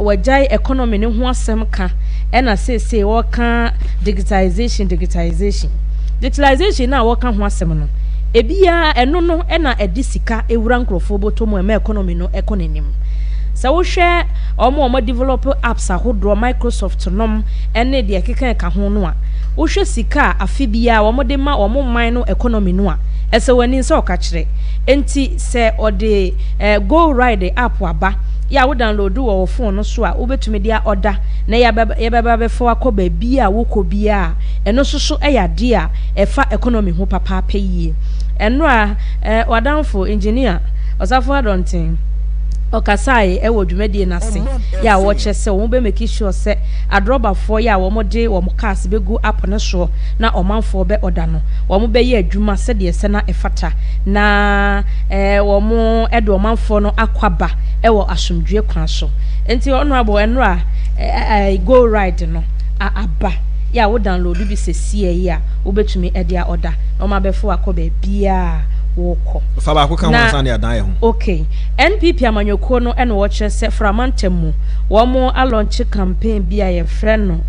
wajai economy ne ho asem ka ena se wo ka digitalization na wo ka ho asem no ebia eno no ena edisika ewura nkrofo botomo ema economy no ekonenim sa wo hwe omo develop apps ahodro Microsoft nom ene de keka ka ho no a wo hwe sika afibia wo de ma wo man no economy no a ese wani nso okakire enti se ode go ride app aba ya wo download wo phone no so a wo betumi dia order na ya baba be fo akoba bia wo ko bia eno soso eya dia efa economy ho papa payie eno a wadanfo engineer osafo adontin Okasai ewo dwumadi na se ya wo kyese wo be make sure se adroba for ya wo mode wo cars be go up na so na omanfo be oda no wo mo be ye adwuma se de se na efata na wo mo edo omanfo no akwaba ewo asomdwe kwan so enti honorable enra go ride no aba ya wo download bi se sie ya wo betumi e dia order no ma be fo akoba bia woko faba ko kan wansan ya dan ye ho okay NPP amanyoko no ene wo kyerese framantem wo mo a launch campaign bi aye friend no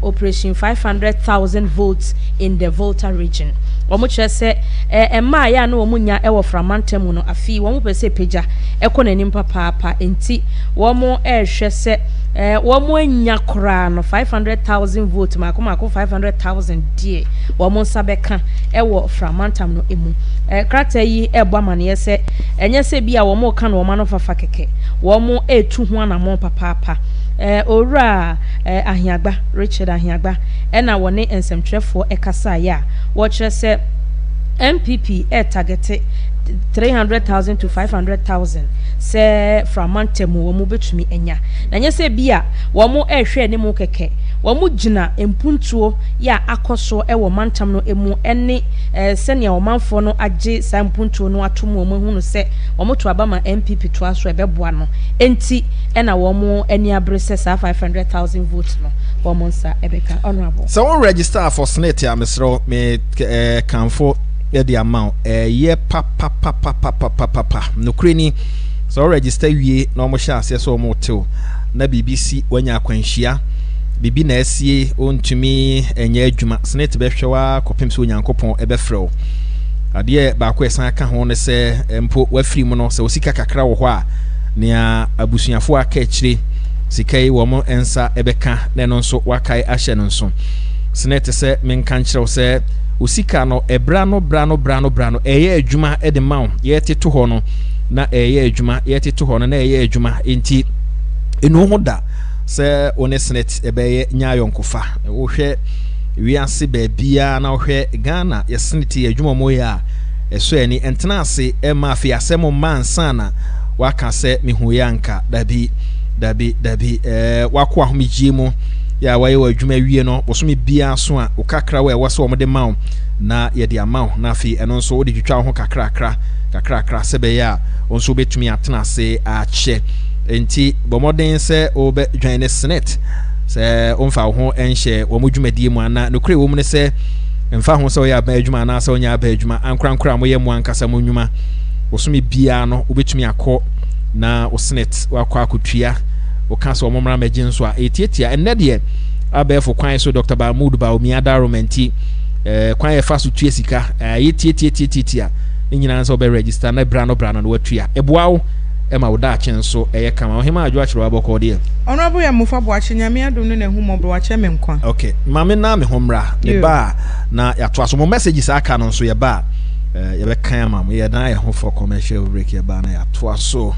operation 500,000 votes in the Volta region wo mo kyerese emma ya na wo munya e wo framantem no afi wo mo pese peja ekonanim papa enti wo mo hwese wo mo anya kora no 500,000 vote mako 500,000 die wo mo nsabeka e wo framantam no emu krata yi ebo amane se enye se bia wo mo ka no ma no fafa keke wo mo etu ho na mo papa owura ahiagba Richard ahiagba na woni ensemtrefo ekasa ya wo kire se MPP target 300,000 to 500,000 se framantem wo mo betumi enya na nye se bia wo mo ehwe ne mo keke wo mo gina empuntuo ya akoso ewo mantam no emu ene senia wo manfo no age sampuntuo no atom wo mo hunu se wo mo to abama MPP to aso ebeboa no enti ena wo mo eni abrese sa 500,000 votes no wo mo nsa ebeka honorable so we register for senate ya mesro me kanfo the amount ye pa no kreni so register wie na mo sha ase so mo tew na BBC wanya akwanhia bibi na asie ontumi enye adwuma senate behwewa kopem so nyankopon ebefrew ade ba ko esan aka ho ne se mpo wafiri mu no se osika kakra wo ho a nea abusuafo aka akire sikai wo mo ensa ebeka na no nso wakai ahye no nso senate se menka nkyerɛw se osika no brano eye adwuma e de maw ye teto ho no na eye adwuma ye teto ho no na eye adwuma enti enu ho da se one senate ebeye nyayonkofa wo hwe wiase baabia na wo hwe Ghana ye senate adwuma mo ya eso ani entena ase e ma afi asemo mansana waka se mihuyanka dabi wako ahomijie mu ya waye wa adwuma wie no bosome bia so a okakra wa wase wo de maw na ye de amaw na afi eno nso wo de twitwa ho kakra sebe ya onso betumi atena ase ache enti bomoden se obe join senate se onfa ho enhye wo modwumadie mu ana no kure wo mu ne se mfa ho se wo ya ba adwuma na se onya aba adwuma ankra mo ye mu ankasa mo nnwuma bosome bia no obetumi akọ na o senate wakọ akotua o kanso omomra magin so a etietia enne de abefo kwan so Dr. Mahmoud Baumia Romenti kwan e fa so tue sika etietia nyina nso be register na brano no watua eboawo e ma woda achen so eye kama ohima adwo akiro aboko de honorable ya mufa bo achenyame adom no na hu mo bro ache me nkwa okay mame na me homra ne ba na ya to aso mo messages aka no nso ye ba ye be kan ma ye dan ye ho for commercial break ye ba na ya to aso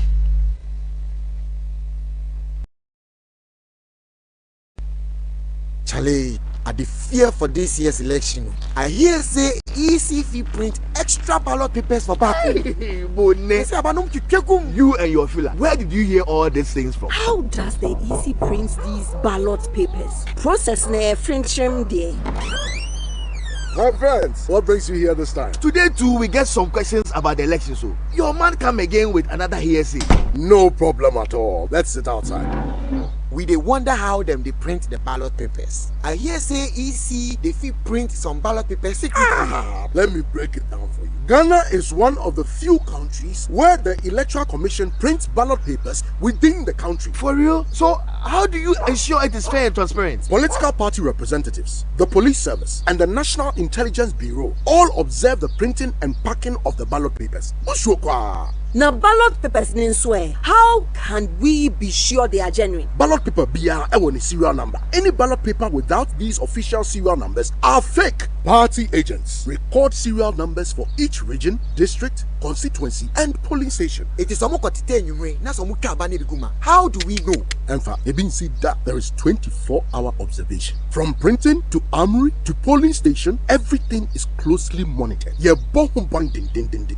Charlie, I dey fear for this year's election. I hear say ECF print extra ballot papers for back. You and your filler. Where did you hear all these things from? How does the EC print these ballot papers? Process ne friendship there. My friends, what brings you here this time? Today too, we get some questions about the election. So your man come again with another hearsay. No problem at all. Let's sit outside. We dey wonder how them they print the ballot papers. I hear say EC they fit print some ballot papers secretly. Let me break it down for you. Ghana is one of the few countries where the Electoral Commission prints ballot papers within the country. For real? So how do you ensure it is fair and transparent? Political party representatives, the police service, and the National Intelligence Bureau all observe the printing and packing of the ballot papers. Now ballot papers nin swear. How can we be sure they are genuine? Ballot paper BR a serial number. Any ballot paper without these official serial numbers are fake. Party agents record serial numbers for each region, district, constituency, and polling station. It is almost how do we know? In fact, Ebin said that there is 24-hour observation. From printing to armory to polling station, everything is closely monitored.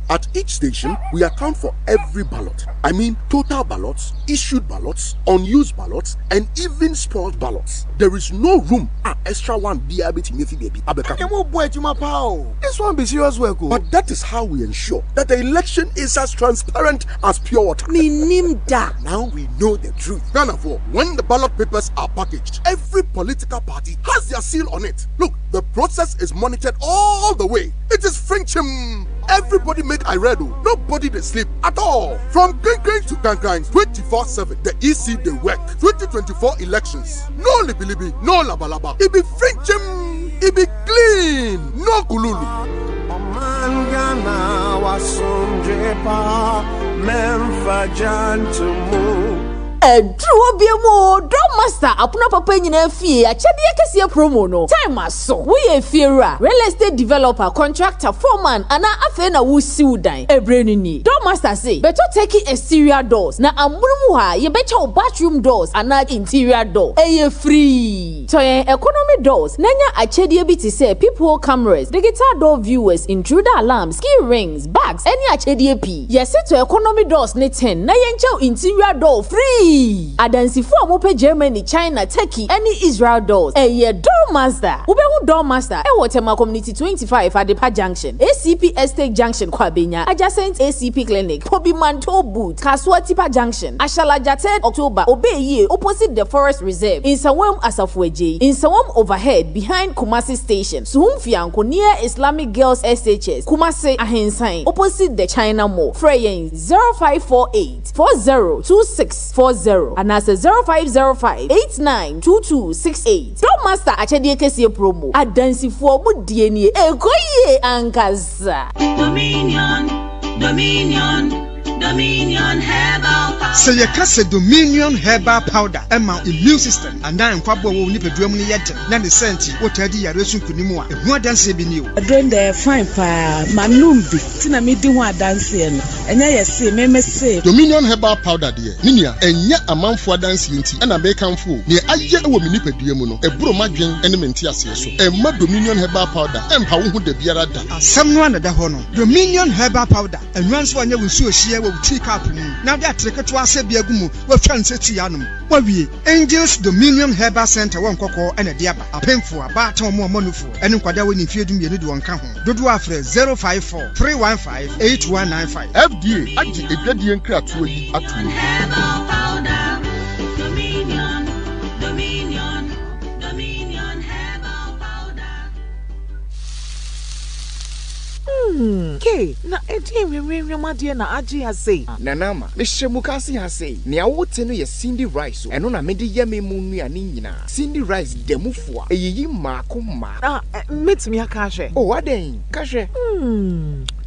At each station, we account for for every ballot. I mean total ballots, issued ballots, unused ballots, and even spoiled ballots. There is no room extra one BRB baby. This one be serious work. But that is how we ensure that the election is as transparent as pure water. Now we know the truth. Therefore, when the ballot papers are packaged, every political party has their seal on it. Look, the process is monitored all the way. It is Frenchim. Everybody make Iredo. Nobody they sleep at all. From Kinkins to Kankins, 24/7. The EC they work. 2024 elections. No libilibi, no labalaba. It be Frenchim. It be clean. No kululu. Drew Biamo, Drum Master, Apuna Papa Nina Fee, a Chadiakasia promo no. Time so. We a Fira, real estate developer, contractor, foreman, and Afena who sue dine. A brainy. Drum Master say, better taking exterior doors. Na Amurumuha, you better bathroom doors and not interior door. Free. So economy doors. Nanya Achedia BT say people cameras, digital door viewers, intruder alarms, key rings, bags, any Achedia P. Yes, to economy doors net 10. Nayancho interior door free. Adansi for mope Germany, China, Turkey, any Israel doors. Door master. Ubehu door master. Watema community 25 at the Pa Junction. ACP Estate Junction Kwabenya. Adjacent ACP Clinic. Pobi Manto Boot. Kaswati Pa Junction. Ashala Jated October. Obeye opposite the Forest Reserve. In Sawam Asafweje. In Sawam overhead behind Kumasi Station. Suhumfianko near Islamic Girls SHS. Kumasi Ahensain. Opposite the China Mall. Freyen 0548 402640 and as a 0505 892268. Don't master Achadi Kesi promo. Adansi for mu DNA. Ekoye ankaza. Dominion Herbal Powder. Say you can say Dominion Herbal Powder. Emma immune system and then kwabo wo ni pedrum ni yet. Na the senti what adi ya resun kunimu a. Ehu dance be ni o. Adon the fine pa manumbi. Tina me di ho dance no. Enya ye say me say Dominion Herbal Powder de. Ninia enya amanfo dance yinti. Na be kanfo. Ne aye wo mi ni pedrum no. Eburo madwen ene menti ase so. Emma Dominion Herbal Powder. Empa wo hu de biara da. Asam no na da ho no. Dominion Herbal Powder. Enwanso anya wo su ohie wo tea cup mu. Na de atreke to ase bia gumu. Wo twanse tuanom. Wa wie Angels Dominion Herbal Center won kokko ene de aba. Apemfo aba ta mo manufo. Ene nkwada woni fiedum ye ne de won ka ho. Dodo afre 054 315 8195. FDA agi edwadie nkratoa yi atu. Ke na edi enwemma de na agi ha sei nanama me shemukasi ha sei ne awote no ye Cindy Rice eno na mede ye me mu nua ni nyina Cindy Rice demufo a eyiyi maako ma metimi aka hwe o waden ka hwe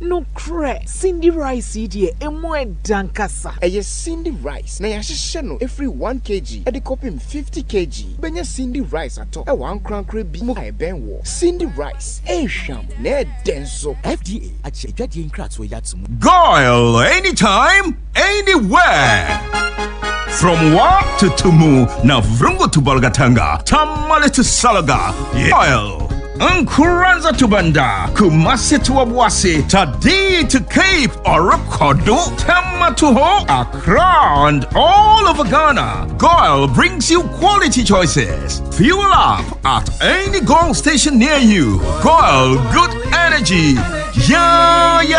no cre Cindy Rice de emu edankasa eye Cindy Rice na ya hye no every 1 kg e de kopim 50 kg benya Cindy Rice ato e wan krankra bi mu ka ben wo Cindy Rice ehwam na denso FDA achedwadie nkratso yatsum Goil anytime anywhere. From Wa to Tumu, now Vrungo to Bolgatanga, Tamale to Salaga, Goil. Nkuranza to Banda, Kumasi to Abuasi, Tadi to Cape, Orokodo, Tama to Ho, Accra, and all over Ghana. Goil brings you quality choices. Fuel up at any Goil station near you. Goil, good energy. Yeah. You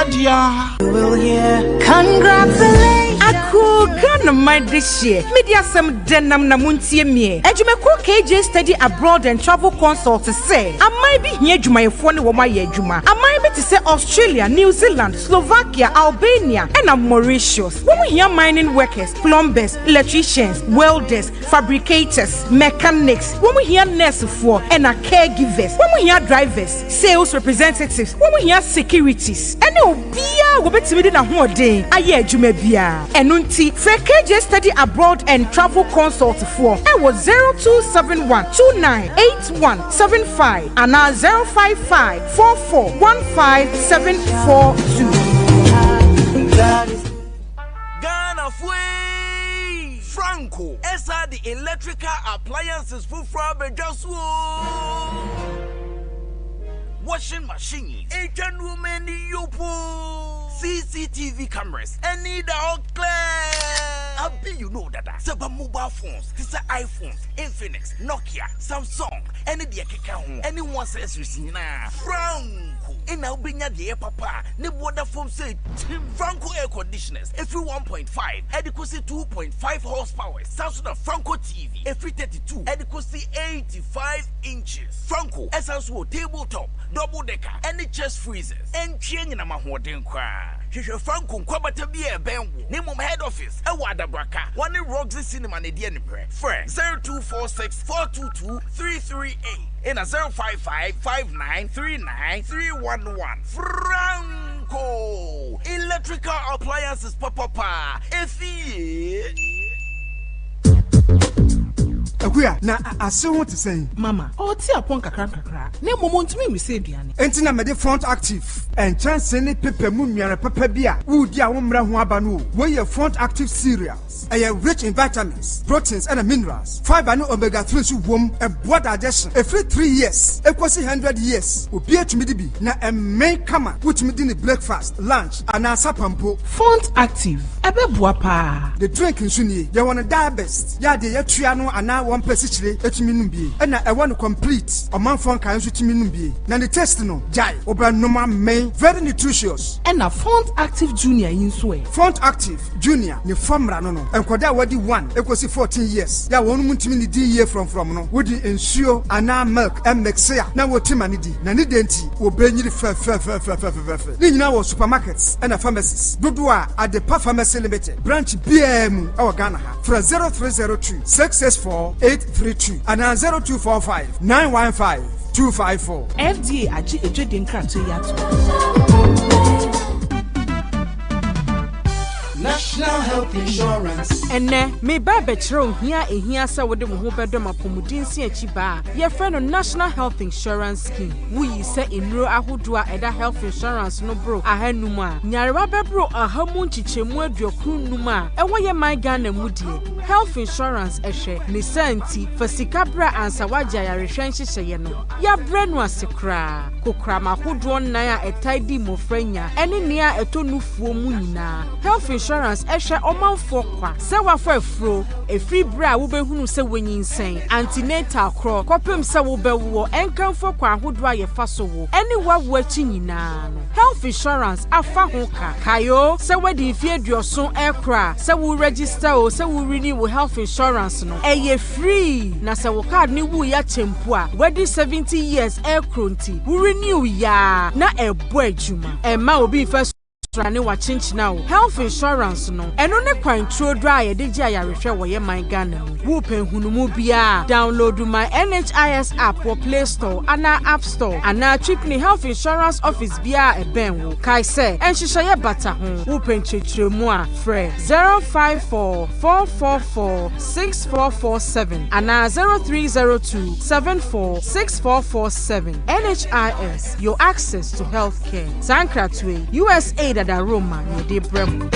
will hear. Congratulations. Aku Ghana my this year. Media some denam na muntie me. Ejumeko KJ study abroad and travel consult say. I might be here jumayefo ne wo ma ye adwuma. I might be to say Australia, New Zealand, Slovakia, Albania and Mauritius. Wo here mining workers, plumbers, electricians, welders, fabricators, mechanics. Wo here nurses for and caregivers. Wo here drivers, sales representatives. Wo here securities. And obia wo betimi na ho den aye adwuma bia. Enunti KJ study abroad and travel consult for I was 0271 298175 and now 055 4415742. Ghana Fui Franco Esa the electrical appliances for Frabejaswo washing machine, Asian woman yopo CCTV cameras, and need all clear. I bet you know that. Several mobile phones, these are iPhones, Infinix, Nokia, Samsung, any the account, anyone says you see now. Franco, and I'll bring the papa. Ne water foam say Franco air conditioners, every 1.5, adequacy 2.5 horsepower. Samsung Franco TV, every 32, adequacy 85 inches. Franco, SSO tabletop, double decker, any chest freezers, and changing a mahoden cry. Franco Kwabata be a ben name of head office, a wada braka, one in Roxy Cinema and the Fred 0246 422 338 and a 055 5939 311. Franco Electrical Appliances Papa. Akuya na ase ho te sen mama o ti apon kakra na moment me say duane enti na me de front active and chance ni pepe mu nware pepe bia wo di a wo mra ho aba no wo ye front active cereals rich in vitamins, proteins and minerals, fiber and omega 3 so wom and blood digestion every 3 years equals 100 years obi atumi di bi na main kama which me di breakfast lunch and asapampo front active ebeboa pa the drink nso ni ye won diabetes ya de yatua no ana one person etumi num bie na e won complete Omanfm kan so tumi num bie na the test no jai oba normal main very nutritious and a front active junior in so front active junior ni formula no enkoda wadi 1 ekosi 14 years ya won mutimi ni di year from no wodi ensuo ana milk and mixia na wotima ni di na ni denti obenyiri fe ni nyina wo supermarkets and pharmacies dodo a Adepa Pharmacy Limited branch BM our Ghana from 0302 664 832 and 0245 915 254 FDA aji ejede nkrato yato National Health Insurance. Ene me ba betro hia ehia sa wode mo ho bedom apomudin si achi ba ye friend National Health Insurance Scheme we say enuro ahodo a eda health insurance no bro ahanum a nyarewa bebro ahamu nchichemu aduokru num a ewo ye man Ghana mudie health insurance ehwe ne santi fasika bra ansa waja ya rehwen hyehyeye no ya bre no asekra kokra mahodo nan a etaidi mofranya ene nia etonufuo mu nyina health insurance ehwe Omanfm kwa se wafa afro efri bra wo behunu se wonyinsen antenatal kro kopem se wo bewo enkanfo kwa ahodo a ye faso wo ene wawo achi nyina no health insurance afa ho ka kayo se wadi fie duoso ekra se wo register o se wo renew health insurance no eye free na se wo card ni wu ya chempu a wadi 70 years ekronti wo renew ya na ebo adwuma ema obi first Rani wa chinchina health insurance no eno ne kwantro dra ye de gia ya rehwe wo ye man Ghana wo penhunumu bia download my NHIS app or Play Store ana App Store ana Tripni Health Insurance Office bia eben wo kai se enhihye ye bata ho wo penchetremu a frɛ 0544446447 ana 0302746447 NHIS your access to healthcare Sankratwe USA da Roma ne de brem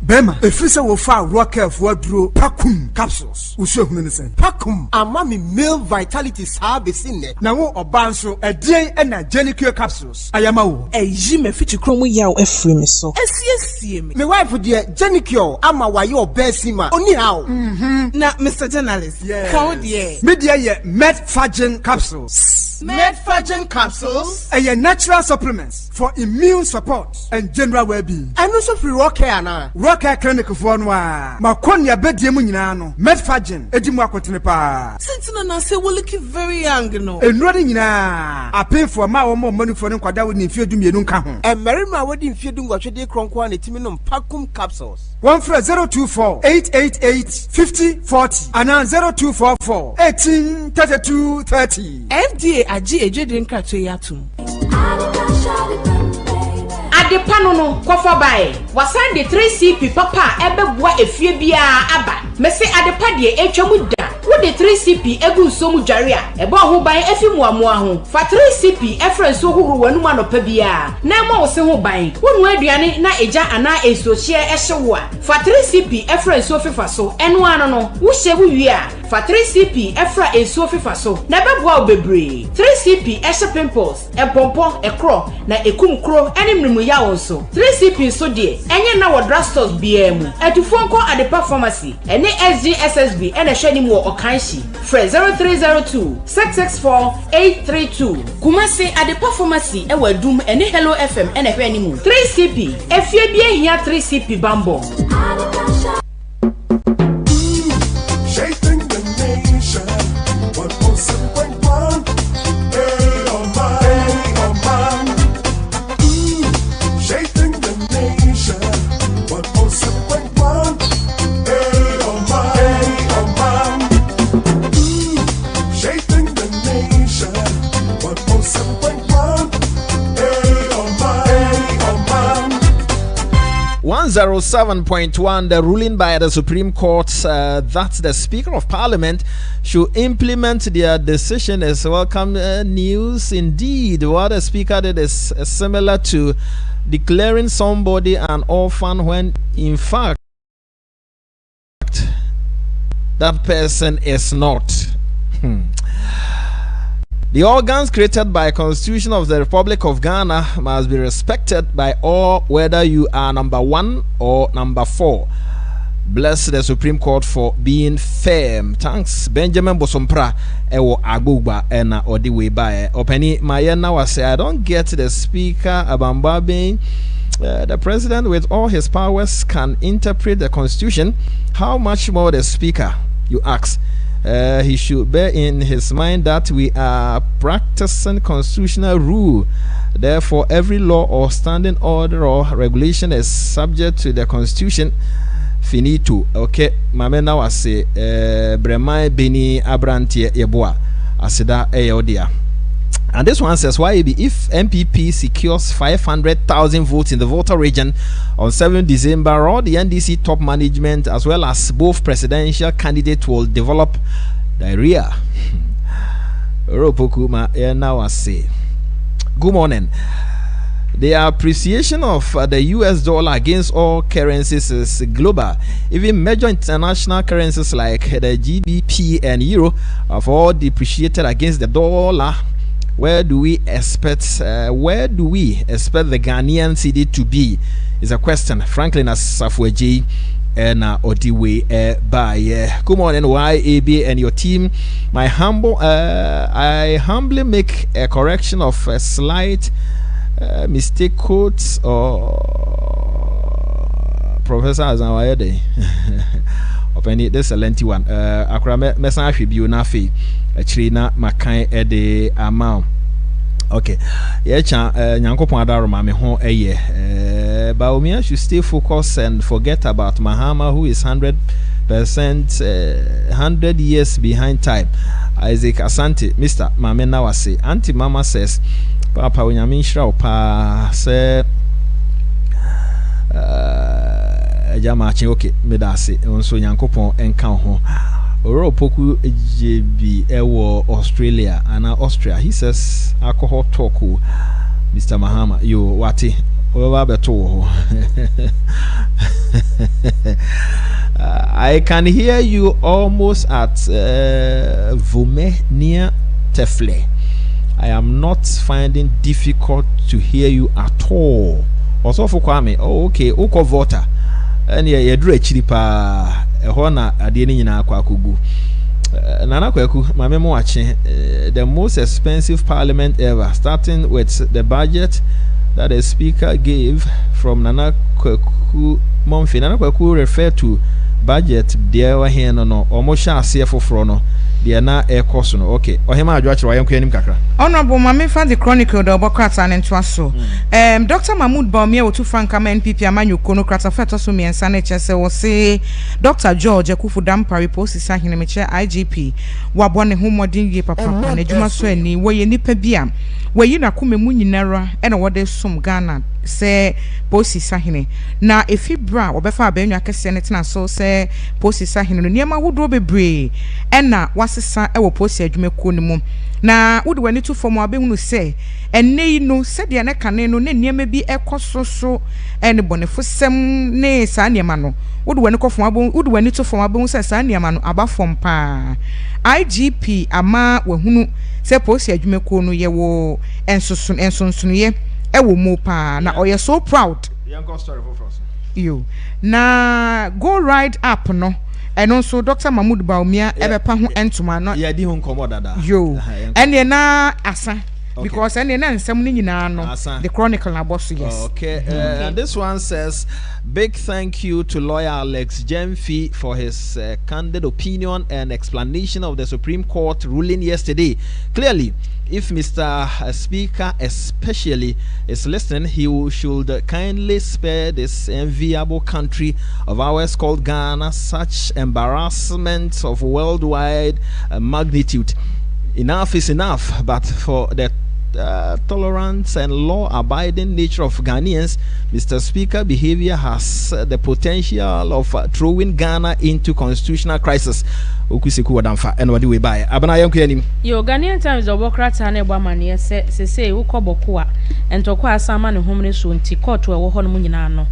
Bema, efisa wo fa rocker for duro pakum capsules. Uso hunu ne sen. Pakum ama me male vitality service ne. Na wo oba nso edien na Genicure capsules. Ayama wo. Eyi me fiti kromu yaw efri me so. Esiesie me. Me wife de Genicure ama waye obesima. Oni how. Na Mr. Journalist. Yeah. How dear. Media ye Medfagen capsules. Medfagen capsules. A natural supplements for immune support and general well-being. And also free rocker na. Rocker clinic for no makonia bedie mu nyina no Medfagen edimu akotene pa. Sentina na say we look very young no. Enrode nyina apay for ma wo mo manu for no kwada wo ni mfiedu mienu nka ho. Emerima wodi mfiedu ngwatwede kronko na timi no pakum capsules. One for 024-888-5040 and 0244-183230. FDA aji ejede nkrato yatum. Adepa no kofa bae wasan de 3CP papa ebebua efie bia aba mese adepa de etwamu da wo de 3CP egu nsomu dware a ebo ho ban efi muamoa ho fa 3CP efren so huru wanu anopa bia na ma wo se ho ban wonu aduane na eja ana esohie ehyewo a fa 3CP efren so fifa so eno ano no wo hye wo wi a fa 3CP efra ensuo fifa so na beboa obebre 3CP ehye pimples empompo ekro na ekumkro ene mrimuya wonso 3CP so de enye na wo drugstores biamu atufonko ade pharmacy ene SGSSB ene hwani mu okanshi fre 0302 664 832 Kumasi ade pharmacy e wadum ene Hello FM ene hwani mu 3CP efie bia hia 3CP bambo Shaping the nation, 107.1. Hey, oh man. Shaping the nation, 107.1. Hey, oh man. Shaping the nation, 107.1. Hey, oh man. 107.1, the ruling by the Supreme Court that the Speaker of Parliament should implement their decision is welcome news indeed. What the Speaker did is similar to declaring somebody an orphan when in fact that person is not. The organs created by Constitution of the Republic of Ghana must be respected by all, whether you are number 1 or number 4. Bless the Supreme Court for being firm. Thanks, Benjamin Bosompra. Ewo Agugba ena odiwe bae. Openi Mayena was say, I don't get the Speaker Abambabe. The President, with all his powers, can interpret the Constitution. How much more the Speaker, you ask? He should bear in his mind that we are practicing constitutional rule. Therefore, every law or standing order or regulation is subject to the Constitution. Finito. Okay, Mamena was say, Bremai Beni Abrantie Yeboa, Asida Eodia. And this one says, why if MPP secures 500,000 votes in the voter region on 7 December, all the NDC top management as well as both presidential candidates will develop diarrhea. Now I say, good morning. The appreciation of the US dollar against all currencies is global. Even major international currencies like the GBP and Euro have all depreciated against the dollar. Where do we expect the Ghanaian cedi to be? Is a question. Franklin Asafweji and Odiwe by good morning YAB and your team. I humbly make a correction of a slight mistake quotes or Professor Azawayede. Openi this a lengthy one. Akra mesa hwebi onafi achiri na makan ede amount. Okay. Yeah, nyankopon adaroma me ho eye. Baumia should stay focused and forget about Mahama, who is 100% 100 years behind time. Isaac Asante, Mr. Mamena wase. Auntie Mama says, Papa Unyami Shra pa say Jamachi okay, medase onso nyankopon enka ho. Oropoku JB ewo Australia and Austria. He says alcohol talk Mr. Mahama yo wati over beto. I can hear you almost at Vume near Tefle. I am not finding difficult to hear you at all. Also for Kwame, oh okay, oko voter. And ye drew a chilipa hona adeni nyina akwa kugu. Nana Kweku, my memo watching the most expensive parliament ever, starting with the budget that the speaker gave from Nana Kweku Monfi. Nana Kweku referred to budget there were here no almost CFO frono. They na air cost no okay. Ohema adwache wa yanku anim kakra. Honorable Mame fan the Chronicle the Obokrata and Twaso. Dr. Mahmoud Baumia otu Frankama NPP amanyu kono krata feto so miensa na chese wo se Dr. George Akufu Dampari post sa hene meche IGP wa bone homodin ye papa na djuma so ani wo ye nipa bia wo yi na kome mu nyinara e na wo de som Ghana say posi sahine na efi bra obefa abenwa kese ne tena so say posi sahine no niema wodo bebre na wasesa e wo posi adwumako ne mu na wode wani to form abehunu say enne no sede ne kane no ne niema bi ekososo ene bonefo sem ne sa niema no wode wani ko form abon wode wani to form abehunu say sa niema no aba form pa IGP ama wahunu say posi adwumako no ye wo ensonson ye ewo mo pa na oye so proud you na go ride up no and also Dr. Mahmoud Baumia ebepa ho entuma no ya di ho nkomo dada yo ene na asa because ene na nsem ni nyina no the chronicle na boss yes okay and this one says big thank you to lawyer Alex Jemfi for his candid opinion and explanation of the Supreme Court ruling yesterday. Clearly, if Mr. Speaker especially is listening, he should kindly spare this enviable country of ours called Ghana such embarrassment of worldwide magnitude. Enough is enough, but for the tolerance and law-abiding nature of Ghanaians, Mr. Speaker, behavior has the potential of throwing Ghana into constitutional crisis. Okusiku wadamfa and what do we buy? Abana yanku yo Ghanaian Times obokrata na egba mane se ukoboko a entoko asama ne homne so nti court we wo ho no nyina no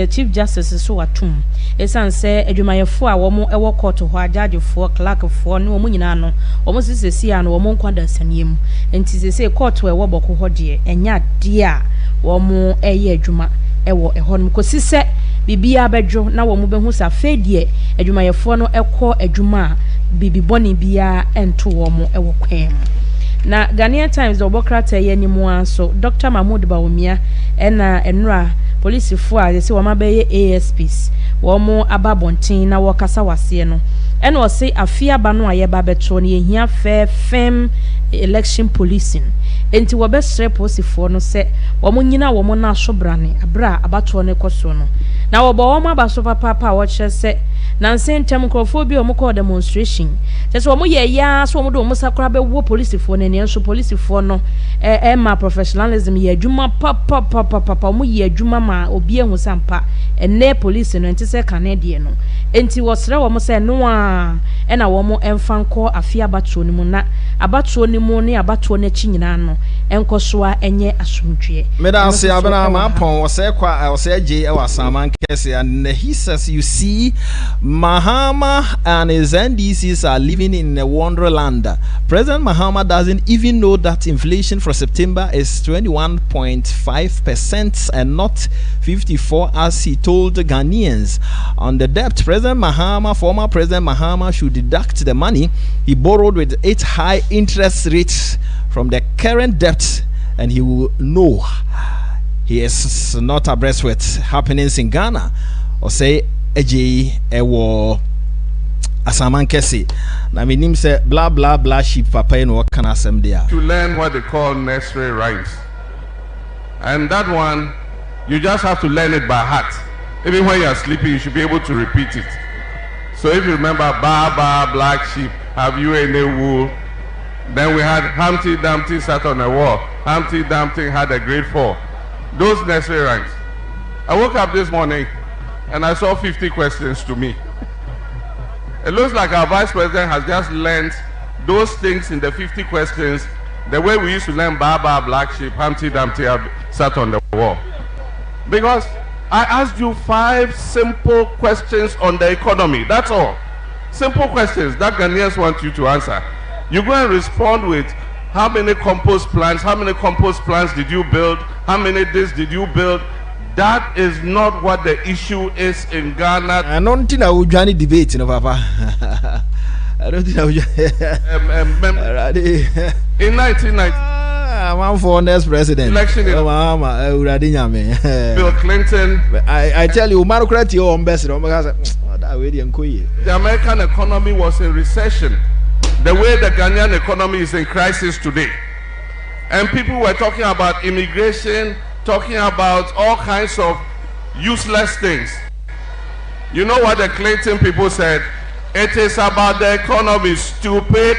Chief Justice so watum esan se adwumayefo a wo mo ewo court ho ajagefo clerk fo ne wo nyina no wo sesesi a no wo nkwada saniem nti se court we wo boko ho de enya de a wo mo eye adwuma ewo eho no kosi se bibia bedwo na wo mo behu sa fedie adwumayefo no ekọ adwuma bibi boni bia ento wo mo ewo kwem na Ghanaian Times obokrata ye ni mu anso Dr. Mahmoud Baumia na enra police fo a se wo mabeye ASPs wo mo ababontin na wo kasa wase no ena o se afia ba no aye ba beto ne hia fem election policing enti wo be sre police fo no se wo mo nyina wo mo na sobrane abra abato ne koso no na wo bo wo ma ba so papa wo che se na nsentem microphobia omo call demonstration se so omo ye ya so omo do omo sakura be wo police fo ne enso police fo no ma professionalism ye adwuma papa omo ye adwuma ma obi ehu sampa ene police no enti se Canadian no enti wo sre wo mo se no a na wo mo emfanko afia abatro ni mu na abatro ni mu ne abatro na chi nyina no enkoso a enye asomdwe meda se abana ma pon wo se kwa wo se je e wasaman kese and he says you see Mahama and his NDCs are living in a wonderland. President Mahama doesn't even know that inflation for September is 21.5% and not 54% as he told the Ghanaians. On the debt, former President Mahama should deduct the money he borrowed with 8 high interest rates from the current debt, and he will know he is not abreast with happenings in Ghana. Or say eji ewo asaman kesi na minim say blah blah blah sheep papa no kan asem dia to learn what they call nursery rhymes, and that one you just have to learn it by heart. Even when you are sleeping you should be able to repeat it. So if you remember ba black sheep, have you any wool? Then we had Humpty Dumpty sat on a wall, Humpty Dumpty had a great fall. Those nursery rhymes. I woke up this morning and I saw 50 questions to me. It looks like our vice president has just learned those things in the 50 questions the way we used to learn Baba, Black Sheep, Humpty Dumpty sat on the wall. Because I asked you 5 simple questions on the economy, that's all. Simple questions that Ghanaians want you to answer. You go and respond with how many compost plants did you build, how many this did you build. That is not what the issue is in Ghana. I don't think I would join debate, Papa. I don't think I would. In 1990, I'm for next president. Election in Bill Clinton. I tell you, Macroeconomic your ambassador. The American economy was in recession. The way the Ghanaian economy is in crisis today, and people were talking about immigration, talking about all kinds of useless things. You know what the Clinton people said? It is about the economy, stupid.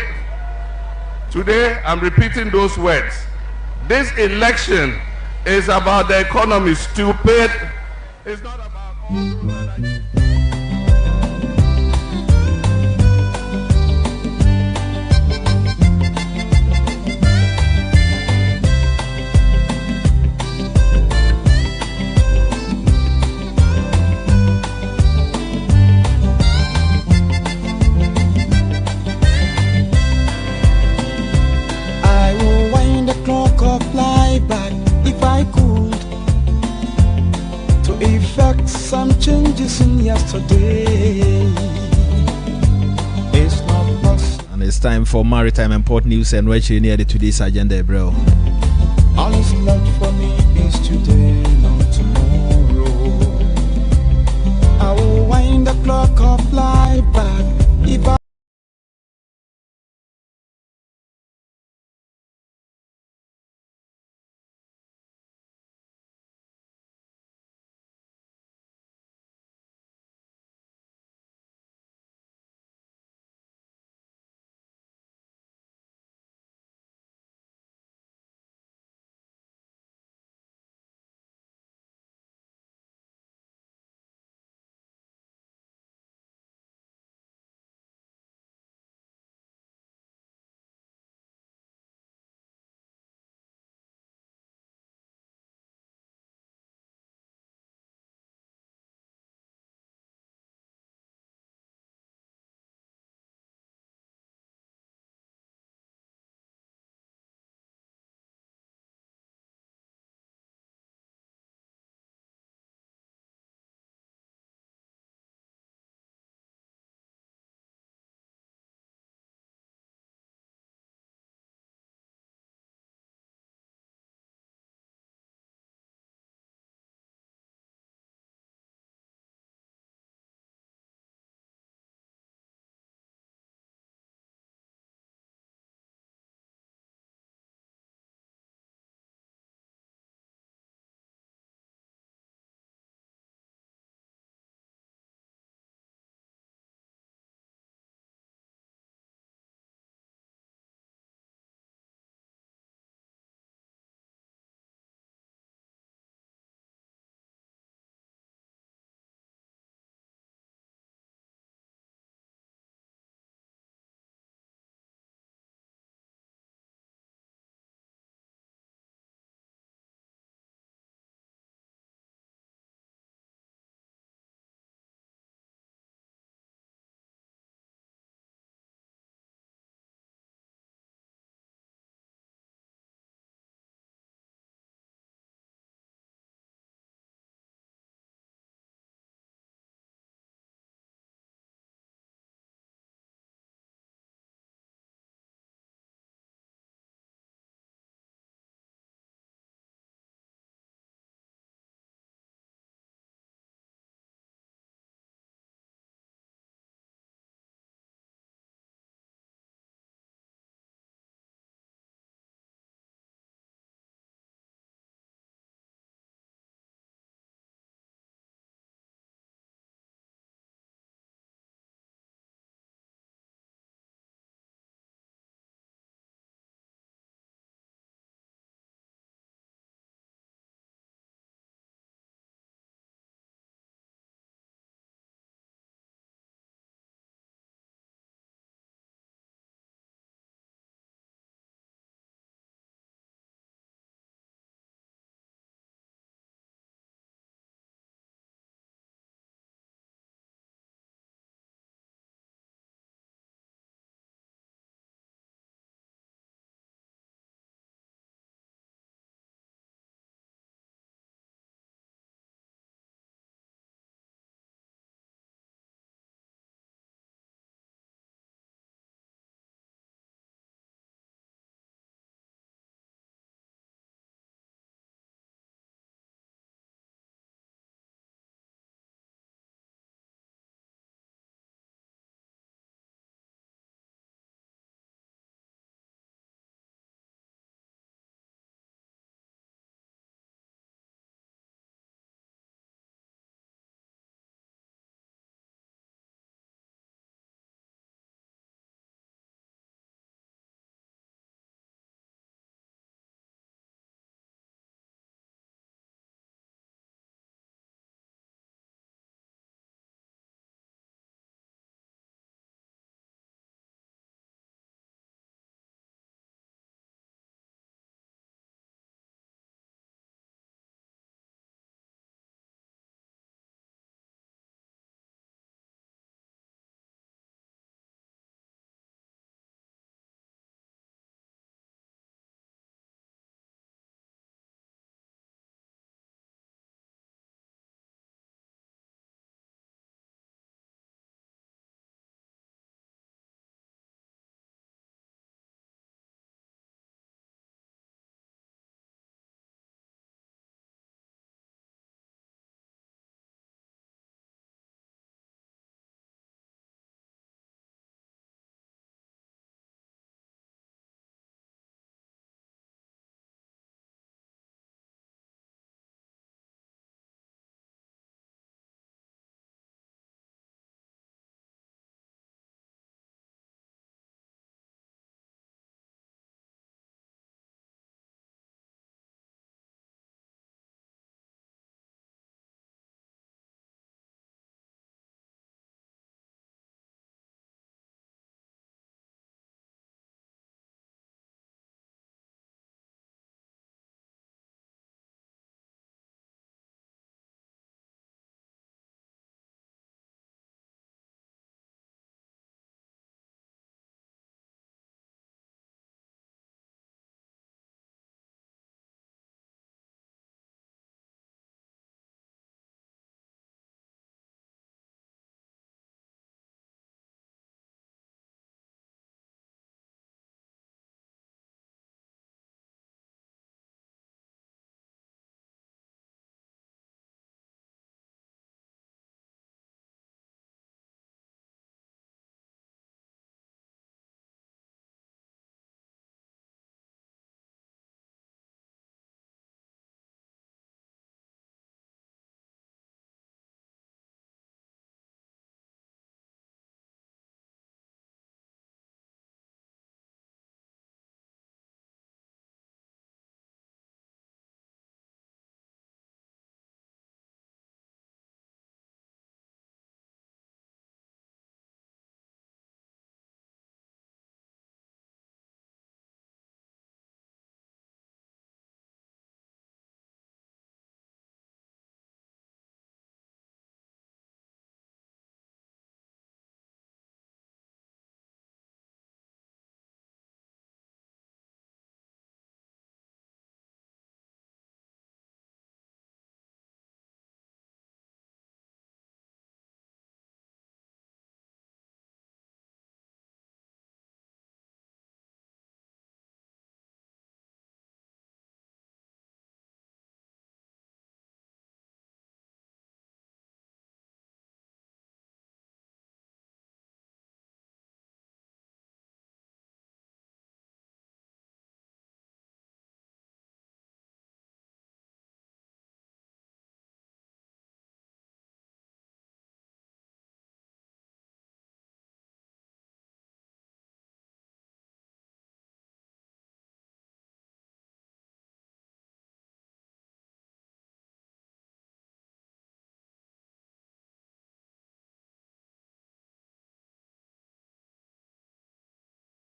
Today, I'm repeating those words. This election It's about the economy, stupid. It's not about all. If I could, to effect some changes in yesterday, it's not possible. And it's time for maritime and port news and right near the today's agenda, bro. All is left for me is today, not tomorrow. I will wind the clock of life back if I